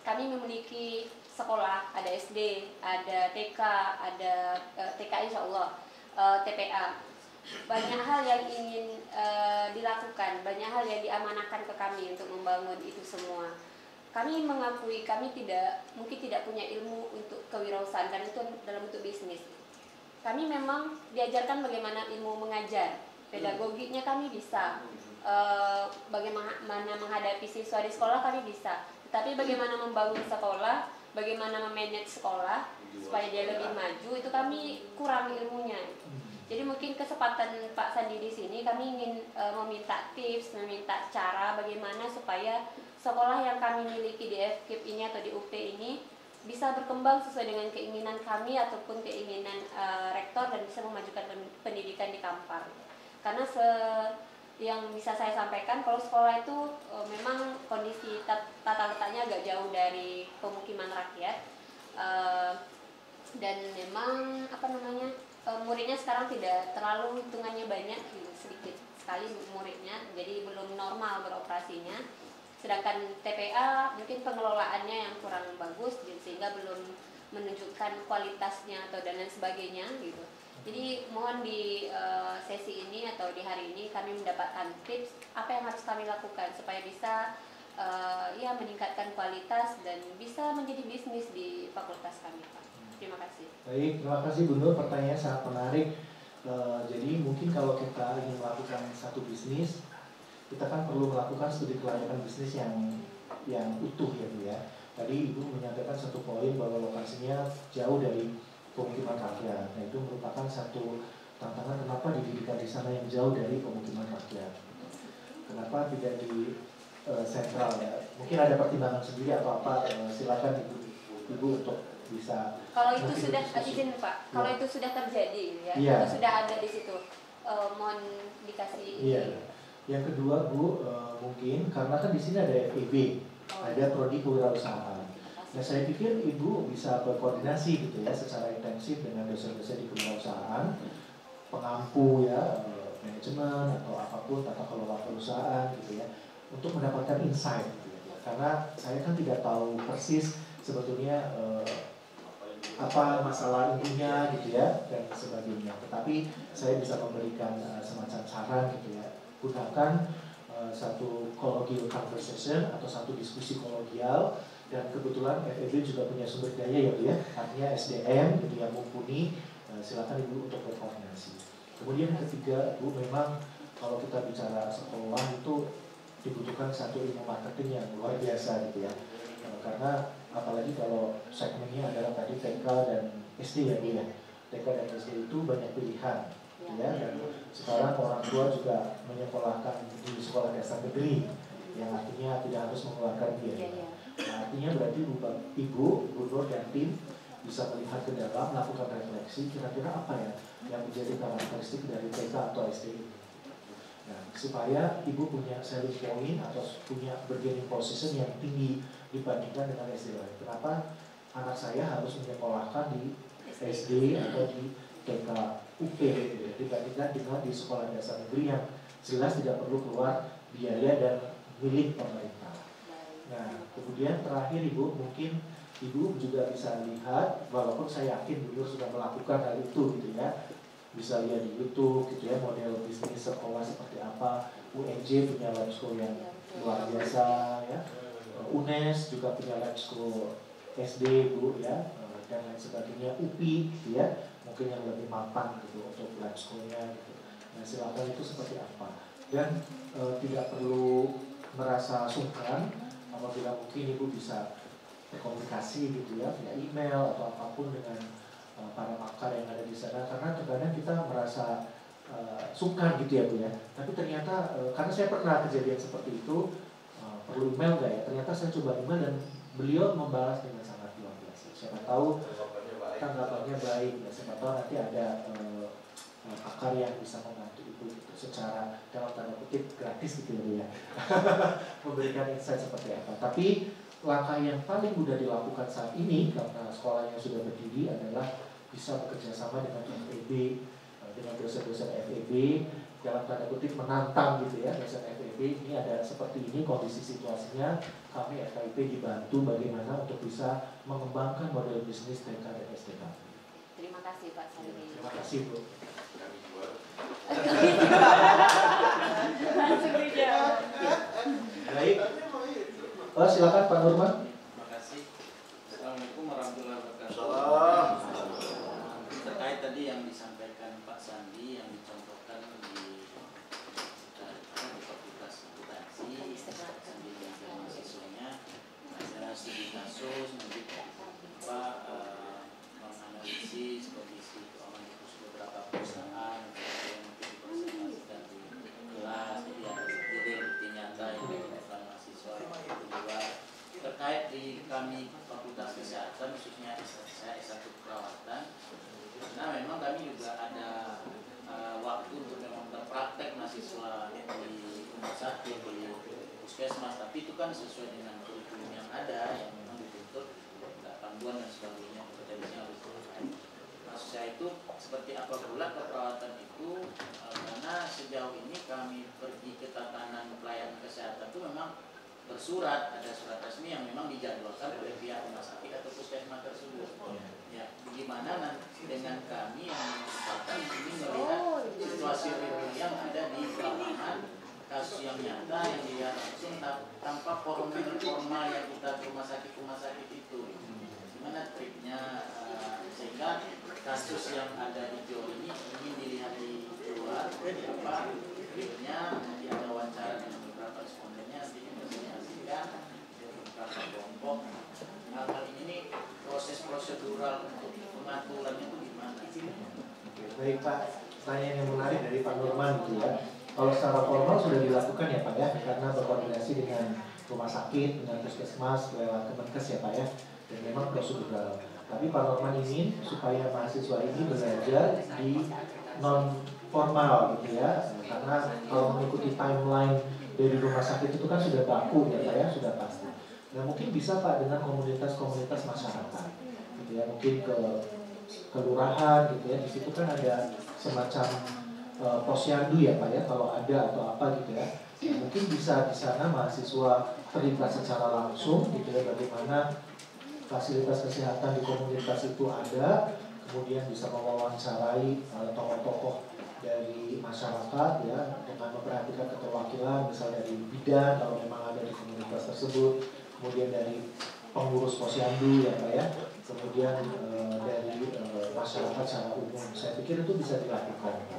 kami memiliki sekolah, ada SD, ada TK, ada TK insya Allah, TPA. Banyak hal yang ingin dilakukan, banyak hal yang diamanahkan ke kami untuk membangun itu semua. Kami mengakui kami mungkin tidak punya ilmu untuk kewirausahaan, karena itu dalam bentuk bisnis. Kami memang diajarkan bagaimana ilmu mengajar, pedagoginya kami bisa, bagaimana menghadapi siswa di sekolah kami bisa. Tapi bagaimana membangun sekolah, bagaimana memanage sekolah supaya dia lebih maju, itu kami kurang ilmunya. Jadi mungkin kesempatan Pak Sandi di sini kami ingin meminta tips, meminta cara bagaimana supaya sekolah yang kami miliki di FKIP ini atau di UP ini bisa berkembang sesuai dengan keinginan kami ataupun keinginan rektor dan bisa memajukan pendidikan di Kampar. Karena yang bisa saya sampaikan, kalau sekolah itu memang kondisi tata letaknya agak jauh dari pemukiman rakyat. Dan memang muridnya sekarang tidak terlalu hitungannya banyak gitu, sedikit sekali muridnya, jadi belum normal beroperasinya. Sedangkan TPA mungkin pengelolaannya yang kurang bagus sehingga belum menunjukkan kualitasnya atau dan lain sebagainya gitu. Jadi mohon di sesi ini atau di hari ini kami mendapatkan tips apa yang harus kami lakukan supaya bisa meningkatkan kualitas dan bisa menjadi bisnis di fakultas kami, Pak. Terima kasih. Baik, terima kasih Bu Nur, pertanyaan sangat menarik. Jadi mungkin kalau kita ingin melakukan satu bisnis, kita kan perlu melakukan studi kelayakan bisnis yang utuh ya Bu ya. Tadi Ibu menyampaikan satu poin bahwa lokasinya jauh dari pemukiman rakyat. Nah itu merupakan satu tantangan kenapa didirikan di sana yang jauh dari pemukiman rakyat. Kenapa tidak di sentral ya? Mungkin ada pertimbangan sendiri atau apa? Silakan Ibu untuk bisa. Kalau itu sudah izin Pak, kalau itu sudah terjadi ya, itu sudah ada di situ. Mohon dikasih. Iya. Yang kedua Bu, mungkin karena kan di sini ada FEB, ada prodi kewirausahaan. Nah saya pikir Ibu bisa berkoordinasi gitu ya secara intensif dengan dosen-dosen di kewirausahaan, pengampu ya, manajemen atau apapun tata kelola perusahaan gitu ya, untuk mendapatkan insight. Gitu ya. Karena saya kan tidak tahu persis sebetulnya apa masalah intinya gitu ya dan sebagainya. Tetapi saya bisa memberikan semacam saran gitu ya. Gunakan satu colloquial conversation atau satu diskusi kolegial, dan kebetulan FEB juga punya sumber daya ya Bu ya, artinya SDM gitu yang mumpuni. Silakan Ibu untuk berkoordinasi. Kemudian yang ketiga Bu, memang kalau kita bicara sekolah itu dibutuhkan satu ilmu marketing yang luar biasa gitu ya, karena apalagi kalau segmennya adalah tadi TK dan SD ya Bu ya. TK dan SD itu banyak pilihan ya, dan sekarang orang tua juga menyekolahkan di sekolah dasar negeri yang artinya tidak harus mengeluarkan biaya. Nah, artinya berarti Ibu, Bu Nur dan tim bisa melihat ke dalam, melakukan refleksi kira-kira apa ya yang menjadi karakteristik dari TK atau SD ini. Nah, supaya Ibu punya selling point atau punya bargaining position yang tinggi dibandingkan dengan SD lain. Kenapa anak saya harus menyekolahkan di SD atau di TK UP dibandingkan dengan di sekolah dasar negeri yang jelas tidak perlu keluar biaya dan milik pemerintah. Nah, kemudian terakhir Ibu, mungkin Ibu juga bisa lihat, walaupun saya yakin Bu Nur sudah melakukan hal itu gitu ya, bisa lihat di YouTube gitu ya, model bisnis sekolah seperti apa. UNJ punya lab school yang luar biasa ya, UNES juga punya lab school SD Bu ya, dan lain sebagainya. UPI gitu ya, mungkin yang lebih mapan gitu untuk lab schoolnya gitu. Nah silakan itu seperti apa, dan tidak perlu merasa sungkan apabila mungkin Ibu bisa berkomunikasi gitu ya via email atau apapun dengan para pakar yang ada di sana, karena terkadang kita merasa sungkan gitu ya Bu ya. Tapi ternyata karena saya pernah kejadian seperti itu, perlu email nggak ya? Ternyata saya coba email dan beliau membalas dengan sangat luar biasa. Siapa tahu tanggapannya baik, ya siapa tahu nanti ada pakar yang bisa membantu Ibu gitu, secara dalam tanda kutip gratis gitu ya Bu ya. Memberikan insight seperti apa. Tapi langkah yang paling mudah dilakukan saat ini karena sekolahnya sudah berdiri adalah bisa bekerja sama dengan FEB, dengan dosen-dosen FEB, dalam tanda kutip menantang gitu ya dosen FEB. Ini ada seperti ini kondisi situasinya, kami FKIP dibantu bagaimana untuk bisa mengembangkan model bisnis TK dan SD kami. Terima kasih Pak Sandi. Terima kasih Bu. Langsung dijawab. Baik. Silakan Pak Nurman. Terima kasih. Assalamualaikum warahmatullahi wabarakatuh. Terkait tadi yang disampaikan Pak Sandi yang dicontohkan di fakultas akuntansi, Sandi dan mahasiswanya, ada studi kasus, nanti Pak menganalisis kondisi keuangan di beberapa perusahaan, kemudian dipresentasikan di kelas, jadi ada bukti nyata yang dilakukan mahasiswa. Kedua, terkait di kami fakultas kesehatan, khususnya saya S1 perawatan, nah memang kami juga ada waktu untuk memang berpraktek mahasiswa di rumah sakit, di puskesmas, tapi itu kan sesuai dengan kurikulum yang ada yang memang dituntut panduan dan sebagainya, kompetensinya harus tercapai. Maksud saya itu seperti apa pula keperawatan itu, karena sejauh ini kami pergi ke tatanan pelayanan kesehatan itu memang bersurat, ada surat resmi yang memang dijadwalkan oleh pihak rumah sakit atau puskesmas tersebut. Ya, bagaimana dengan kami yang merupakan ini melihat situasi real yang ada di lapangan, kasus yang nyata yang dilihat langsung tanpa formal yang kita ke rumah sakit itu. Gimana triknya sehingga kasus yang ada di Jawa ini ingin dilihat di luar, apa triknya, nanti ada wawancara dengan beberapa respondennya, nanti presentasikan beberapa kelompok. Hal ini proses prosedural untuk pengaturannya itu gimana? Baik Pak, pertanyaan yang menarik dari Pak Nurman gitu ya. Kalau secara formal sudah dilakukan ya Pak ya, karena berkoordinasi dengan rumah sakit, dengan puskesmas, lewat Kemenkes ya Pak ya, dan memang prosedural. Tapi Pak Nurman ingin supaya mahasiswa ini belajar di non formal gitu ya, karena kalau mengikuti timeline dari rumah sakit itu kan sudah baku ya Pak ya, sudah pasti. Nah mungkin bisa Pak dengan komunitas-komunitas masyarakat, gitu ya, mungkin ke kelurahan gitu ya, di situ kan ada semacam posyandu ya Pak ya, kalau ada atau apa gitu ya. Nah, mungkin bisa di sana mahasiswa terlibat secara langsung gitu ya, bagaimana fasilitas kesehatan di komunitas itu ada, kemudian bisa mewawancarai tokoh-tokoh dari masyarakat ya, dengan memperhatikan keterwakilan misalnya dari bidan kalau memang ada di komunitas tersebut, kemudian dari pengurus posyandu ya Pak ya, kemudian dari masyarakat secara umum. Saya pikir itu bisa dilakukan.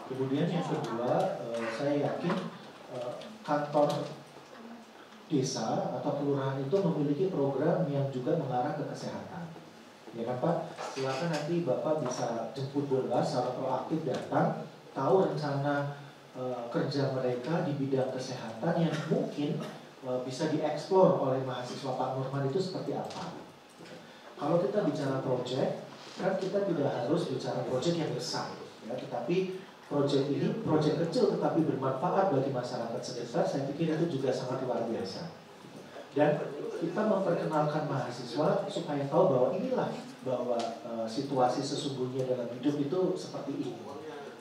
Kemudian yang kedua, saya yakin kantor desa atau kelurahan itu memiliki program yang juga mengarah ke kesehatan. Ya kan Pak? Silakan nanti Bapak bisa jemput bola secara proaktif datang, tahu rencana kerja mereka di bidang kesehatan yang mungkin bisa dieksplor oleh mahasiswa Pak Nurman itu seperti apa. Kalau kita bicara proyek, kan kita tidak harus bicara proyek yang besar, ya, tetapi proyek ini proyek kecil tetapi bermanfaat bagi masyarakat sekitar, saya pikir itu juga sangat luar biasa. Dan kita memperkenalkan mahasiswa supaya tahu bahwa inilah bahwa situasi sesungguhnya dalam hidup itu seperti ini.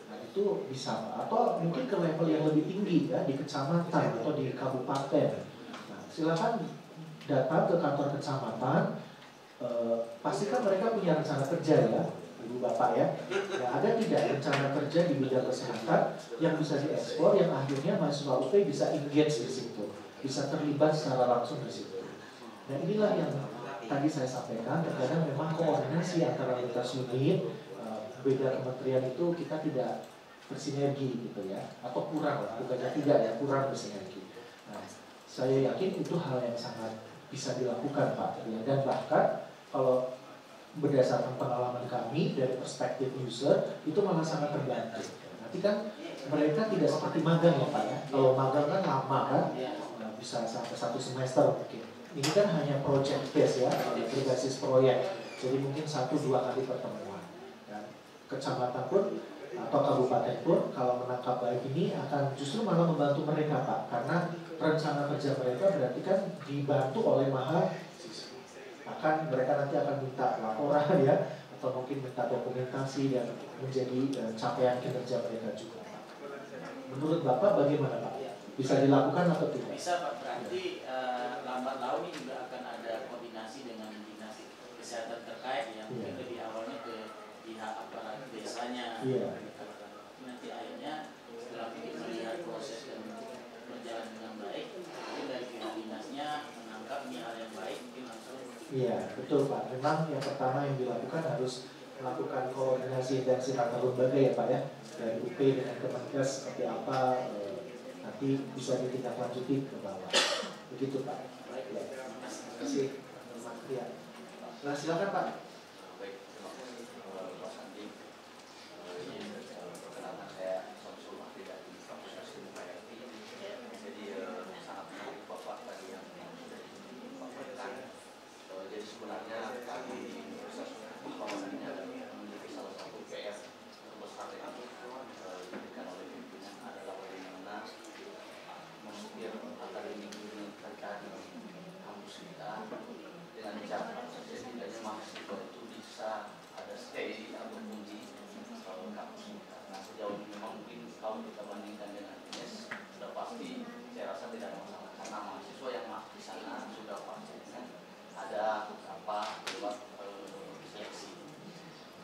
Nah itu bisa, atau mungkin ke level yang lebih tinggi ya, di kecamatan atau di kabupaten. Nah, silakan datang ke kantor kecamatan. Pastikan mereka punya rencana kerja ya, Ibu Bapak ya. Ya ada tidak rencana kerja di bidang kesehatan yang bisa diekspor, yang akhirnya mahasiswa UP bisa engage di situ, bisa terlibat secara langsung di situ. Nah inilah yang tadi saya sampaikan, terkadang memang koordinasi antara lintas unit, beda kementerian itu kita tidak bersinergi gitu ya, atau kurang lah, bukannya tidak ya, kurang bersinergi. Nah saya yakin itu hal yang sangat bisa dilakukan Pak ya, dan bahkan kalau berdasarkan pengalaman kami dari perspektif user itu malah sangat terbantu. Nanti kan mereka tidak seperti magang ya Pak ya. Kalau magang kan lama kan, bisa sampai 1 semester mungkin. Ini kan hanya project base ya, berbasis proyek. Jadi mungkin 1-2 kali pertemuan. Dan kecamatan pun atau kabupaten pun kalau menangkap baik ini akan justru malah membantu mereka Pak, karena rencana kerja mereka berarti kan dibantu oleh akan mereka nanti akan minta laporan ya, atau mungkin minta dokumentasi dan menjadi capaian kinerja mereka juga. Menurut Bapak bagaimana Pak? Bisa dilakukan atau tidak? Bisa Pak, berarti lambat laun ini juga akan ada koordinasi dengan dinas kesehatan terkait yang mungkin lebih awalnya ke pihak aparat desanya. Nanti akhirnya setelah melihat proses dan berjalan dengan baik, mungkin dari pihak dinasnya menangkap ini hal yang baik, mungkin langsung. Iya, betul Pak. Memang yang pertama yang dilakukan harus melakukan koordinasi intensi antar lembaga ya Pak ya. Dari UP dengan Kemenkes seperti apa, nanti bisa ditindaklanjuti ke bawah. Begitu Pak. Ya. Terima kasih. Ya. Nah silakan Pak. Sebenarnya kami bahwasannya memiliki salah satu PR terbesar yang diberikan oleh pimpinan adalah bagaimana mensutir akademik ini terkait kampus kita dengan cara setidaknya mahasiswa itu bisa ada stay atau kunci kampus kita. Nah sejauh ini memang mungkin kalau kita bandingkan dengan INES sudah pasti saya rasa tidak ada masalah karena mahasiswa yang masuk di sana sudah pasti kan ada beberapa lewat seleksi.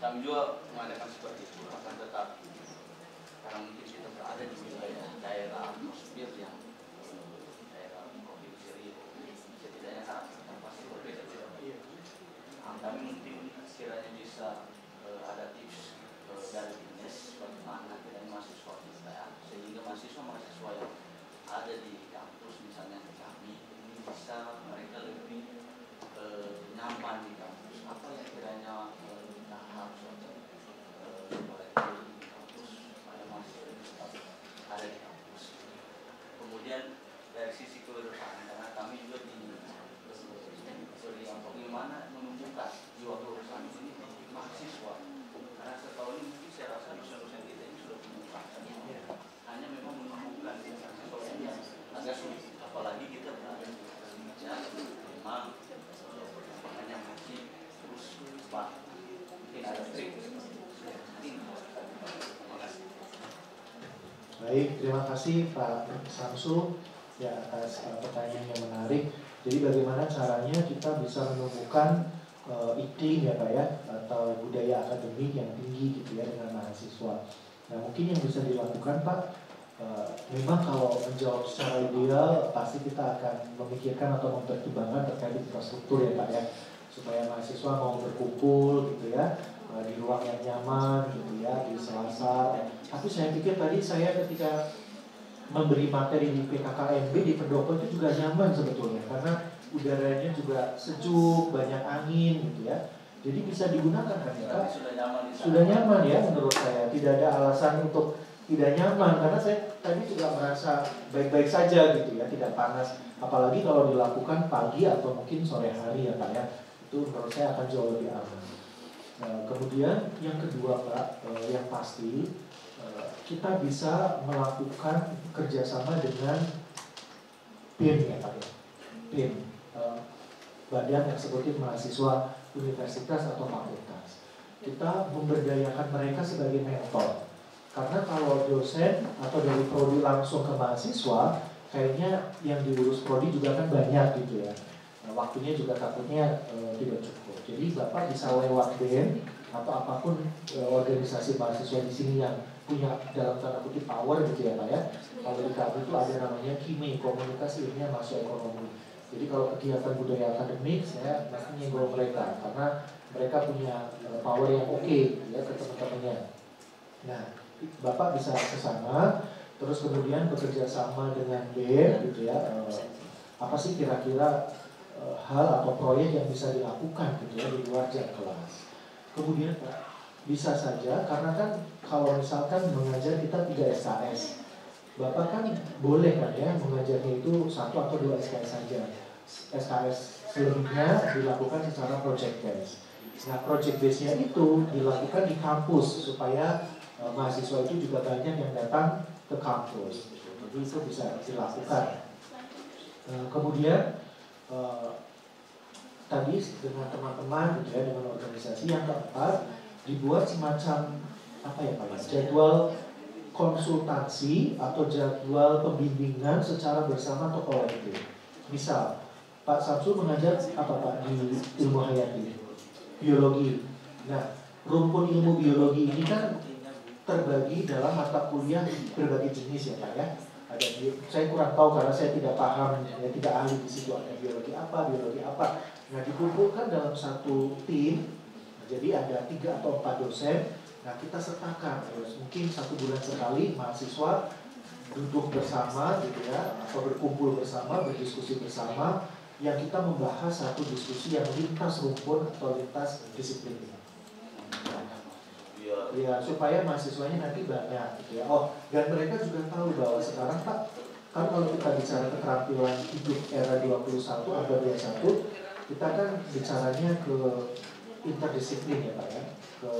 Kami juga mengadakan seperti itu, akan tetapi karena mungkin kita berada di wilayah daerah atmosfer yang daerah provinsi Riau, setidaknya karakternya pasti berbeda tidak baik. Kami mungkin kiranya bisa ada tips dari dinas bagaimana kiranya mahasiswa kita sehingga mahasiswa yang ada di kampus misalnya kami ini bisa mereka lebih nyaman di kampus. Apa yang kiranya kita harus mereka di kampus supaya mahasiswa tetap ada di kampus. Kemudian dari sisi kewirausahaan karena kami juga di bagaimana menumbuhkan jiwa kewirausahaan ini di mahasiswa karena setahu ini mungkin saya rasa dosen-dosen kita ini sudah menumbuhkan hanya memang menumbuhkan mahasiswa ini agak sulit apalagi kita berada di Indonesia memang perkembangannya masih terus cepat mungkin ada trik. Baik, terima kasih Pak Samsul ya atas pertanyaan yang menarik. Jadi bagaimana caranya kita bisa menumbuhkan iklim ya Pak ya atau budaya akademik yang tinggi gitu ya dengan mahasiswa. Nah mungkin yang bisa dilakukan Pak, memang kalau menjawab secara ideal pasti kita akan memikirkan atau mempertimbangkan terkait infrastruktur ya Pak ya, supaya mahasiswa mau berkumpul gitu ya di ruang yang nyaman gitu ya di Selasar. Tapi saya pikir tadi saya ketika memberi materi di PKKMB di pendopo itu juga nyaman sebetulnya karena udaranya juga sejuk, banyak angin gitu ya. Jadi bisa digunakan kan ya Pak? Sudah nyaman ya menurut saya. Tidak ada alasan untuk tidak nyaman karena saya tadi juga merasa baik-baik saja gitu ya, tidak panas. Apalagi kalau dilakukan pagi atau mungkin sore hari ya Pak ya. Itu menurut saya akan jauh lebih aman. Nah, kemudian yang kedua Pak, yang pasti kita bisa melakukan kerjasama dengan BEM ya Pak ya. BEM, Badan Eksekutif Mahasiswa Universitas atau Fakultas. Kita memberdayakan mereka sebagai mentor. Karena kalau dosen atau dari prodi langsung ke mahasiswa, kayaknya yang diurus prodi juga kan banyak gitu ya. Nah, waktunya juga takutnya tidak cukup. Jadi Bapak bisa lewat BEM atau apapun organisasi mahasiswa di sini yang punya dalam tanda kutip power gitu ya Pak ya. Kalau di kami itu ada namanya KIME, Komunikasi Ilmiah Mahasiswa Ekonomi. Jadi kalau kegiatan budaya akademik saya pasti nyenggol mereka karena mereka punya power yang oke ya ke teman-temannya. Nah, Bapak bisa ke sana, terus kemudian bekerja sama dengan BEM gitu ya. Apa sih kira-kira hal atau proyek yang bisa dilakukan gitu ya di luar jam kelas. Kemudian Pak, bisa saja karena kan kalau misalkan mengajar kita 3 SKS, Bapak kan boleh kan ya mengajarnya itu 1 atau 2 SKS saja. SKS selebihnya dilakukan secara project base. Nah project base-nya itu dilakukan di kampus supaya mahasiswa itu juga banyak yang datang ke kampus. Jadi itu bisa dilakukan. Kemudian tadi dengan teman-teman gitu ya, dengan organisasi yang keempat dibuat semacam apa ya Pak, jadwal konsultasi atau jadwal pembimbingan secara bersama atau kolektif. Misal Pak Samsul mengajar apa Pak di ilmu hayati, biologi. Nah, rumpun ilmu biologi ini kan terbagi dalam mata kuliah berbagai jenis ya Pak ya. Ada saya kurang tahu karena saya tidak paham, ya, tidak ahli di situ ada biologi apa. Nah, dikumpulkan dalam satu tim. Jadi ada 3 atau 4 dosen. Nah kita sertakan terus mungkin 1 bulan sekali mahasiswa duduk bersama gitu ya, atau berkumpul bersama, berdiskusi bersama, yang kita membahas satu diskusi yang lintas rumpun atau lintas disiplin. Ya supaya mahasiswanya nanti banyak gitu ya. Oh dan mereka juga tahu bahwa sekarang Pak, kan kalau kita bicara keterampilan hidup era 21 atau 21, kita kan bicaranya ke interdisiplin ya Pak ya, ke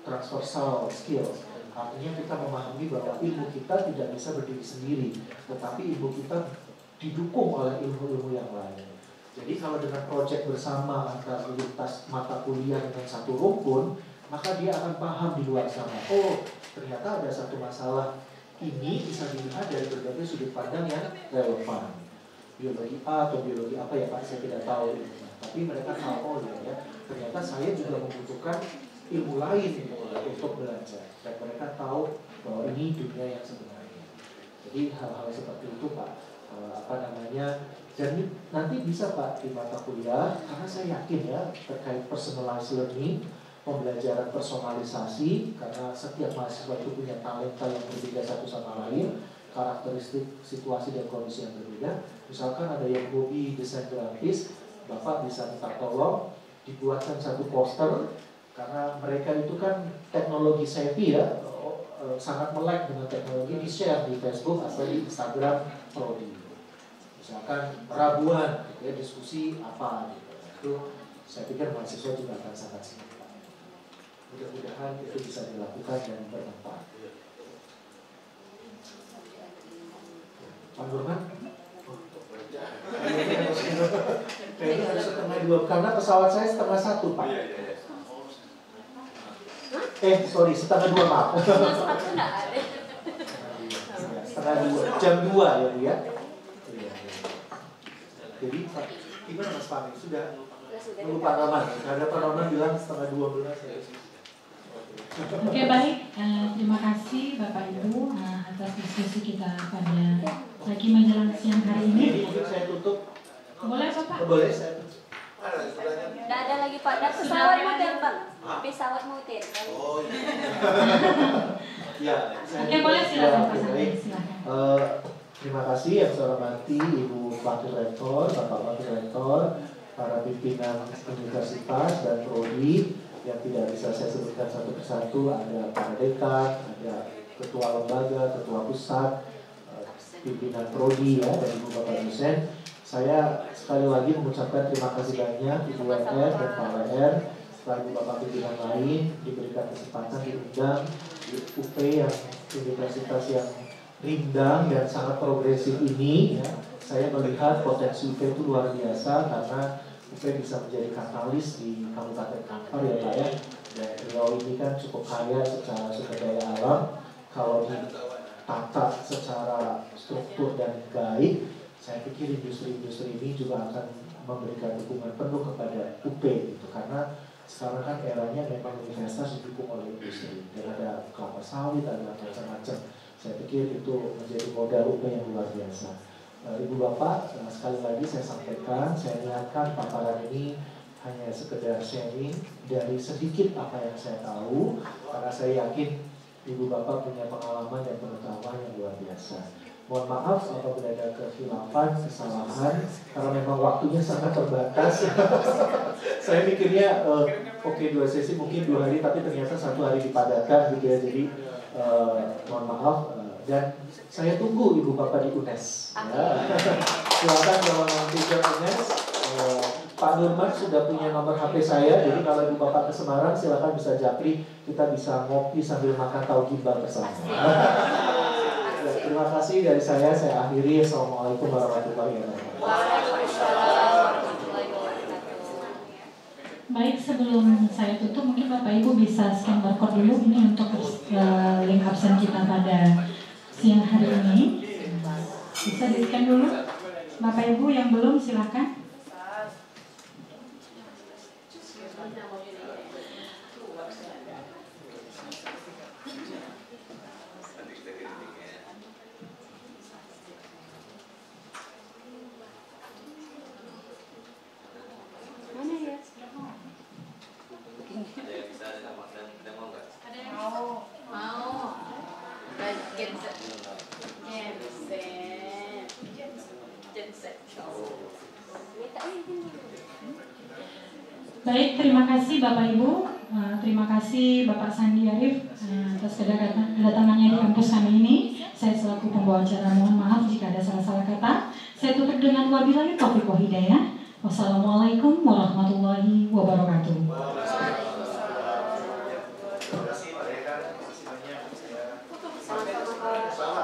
transversal skills. Artinya kita memahami bahwa ilmu kita tidak bisa berdiri sendiri, tetapi ilmu kita didukung oleh ilmu-ilmu yang lain. Jadi kalau dengan proyek bersama antara lintas mata kuliah dengan satu rumpun, maka dia akan paham di luar sana. Oh, ternyata ada satu masalah ini bisa dilihat dari berbagai sudut pandang yang relevan. Biologi A atau biologi apa ya Pak, saya tidak tahu. Tapi mereka tahu ya, ternyata saya juga membutuhkan ilmu lain untuk belajar. Dan mereka tahu bahwa ini dunia yang sebenarnya. Jadi hal-hal seperti itu Pak, dan nanti bisa Pak di mata kuliah, karena saya yakin ya terkait personalized learning, pembelajaran personalisasi, karena setiap mahasiswa itu punya talenta yang berbeda satu sama lain, karakteristik situasi dan kondisi yang berbeda. Misalkan ada yang hobi desain grafis, Bapak bisa minta tolong dibuatkan satu poster, karena mereka itu kan teknologi savvy ya, sangat melek dengan teknologi, di-share di Facebook atau di Instagram Prodi. Misalkan Rabuan, gitu ya, diskusi apa gitu. Itu saya pikir mahasiswa juga akan sangat senang. Mudah-mudahan itu bisa dilakukan dan bermanfaat. Pak Nurman? Kayaknya harus 1:30 karena pesawat saya 1:30 Pak. Sorry, 1:30 maaf. 1:30, jam 2 ya Bu ya. Jadi gimana Mas Fahmi? Sudah nunggu Pak Roman? Karena Pak Roman bilang 1:30 ya. Oke baik, terima kasih Bapak Ibu atas diskusi kita pada pagi menjelang siang hari ini. Jadi mungkin saya tutup. Boleh Bapak? Boleh saya tutup. Nggak ada lagi Pak, dan pesawat muter Pak. Pesawat muter. Oh iya. Oke boleh silakan Pak Sandi, silakan. Terima kasih yang saya hormati Ibu Wakil Rektor, Bapak Wakil Rektor, para pimpinan universitas dan prodi yang tidak bisa saya sebutkan satu persatu. Ada para dekan, ada ketua lembaga, ketua pusat, pimpinan prodi ya, dan Ibu Bapak dosen. Saya sekali lagi mengucapkan terima kasih banyak Ibu WR dan Pak WR, serta Ibu Bapak pimpinan lain diberikan kesempatan diundang di UP yang universitas yang rindang dan sangat progresif ini ya. Saya melihat potensi UP itu luar biasa karena UP bisa menjadi katalis di Kabupaten Kampar ya Pak ya. Dan Riau ini kan cukup kaya secara sumber daya alam. Kalau ditata secara struktur dan baik, saya pikir industri-industri ini juga akan memberikan dukungan penuh kepada UP gitu. Karena sekarang kan eranya memang universitas didukung oleh industri. Dan ada kelapa sawit, ada macam-macam. Saya pikir itu menjadi modal UP yang luar biasa. Ibu Bapak, sekali lagi saya sampaikan, saya niatkan paparan ini hanya sekedar sharing dari sedikit apa yang saya tahu, karena saya yakin Ibu Bapak punya pengalaman dan pengetahuan yang luar biasa. Mohon maaf apabila ada kekhilafan, kesalahan, karena memang waktunya sangat terbatas. Saya mikirnya oke 2 sesi mungkin 2 hari, tapi ternyata 1 hari dipadatkan gitu ya. Jadi mohon maaf dan saya tunggu Ibu Bapak di UNES ya. Silakan kalau nanti ke UNES, Pak Nurman sudah punya nomor HP saya. Jadi kalau Ibu Bapak ke Semarang silakan bisa japri, kita bisa ngopi sambil makan tahu gimbal bersama. Ya, terima kasih dari saya akhiri. Assalamualaikum warahmatullahi wabarakatuh. Baik, sebelum saya tutup mungkin Bapak Ibu bisa scan barcode dulu ini untuk link absen kita pada siang hari ini. Bisa di-scan dulu. Bapak Ibu yang belum silakan. Baik, terima kasih Bapak Ibu, terima kasih Bapak Sandi Arif atas kedatangannya di kampus kami ini. Saya selaku pembawa acara mohon maaf jika ada salah-salah kata. Saya tutup dengan wabillahi taufiq wal hidayah. Wassalamualaikum warahmatullahi wabarakatuh. Sama-sama.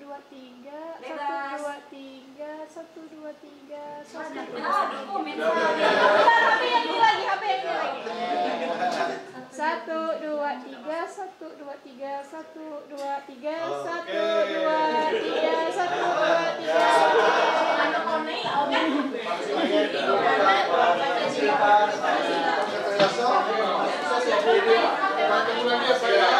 2 3 Bebas. 1 2 3 1 2 3 1 2 dokumen. HP yang ini lagi, HP yang ini lagi. 1 2 3 1 2 3 1 2 3 1 2 3 1 2 3.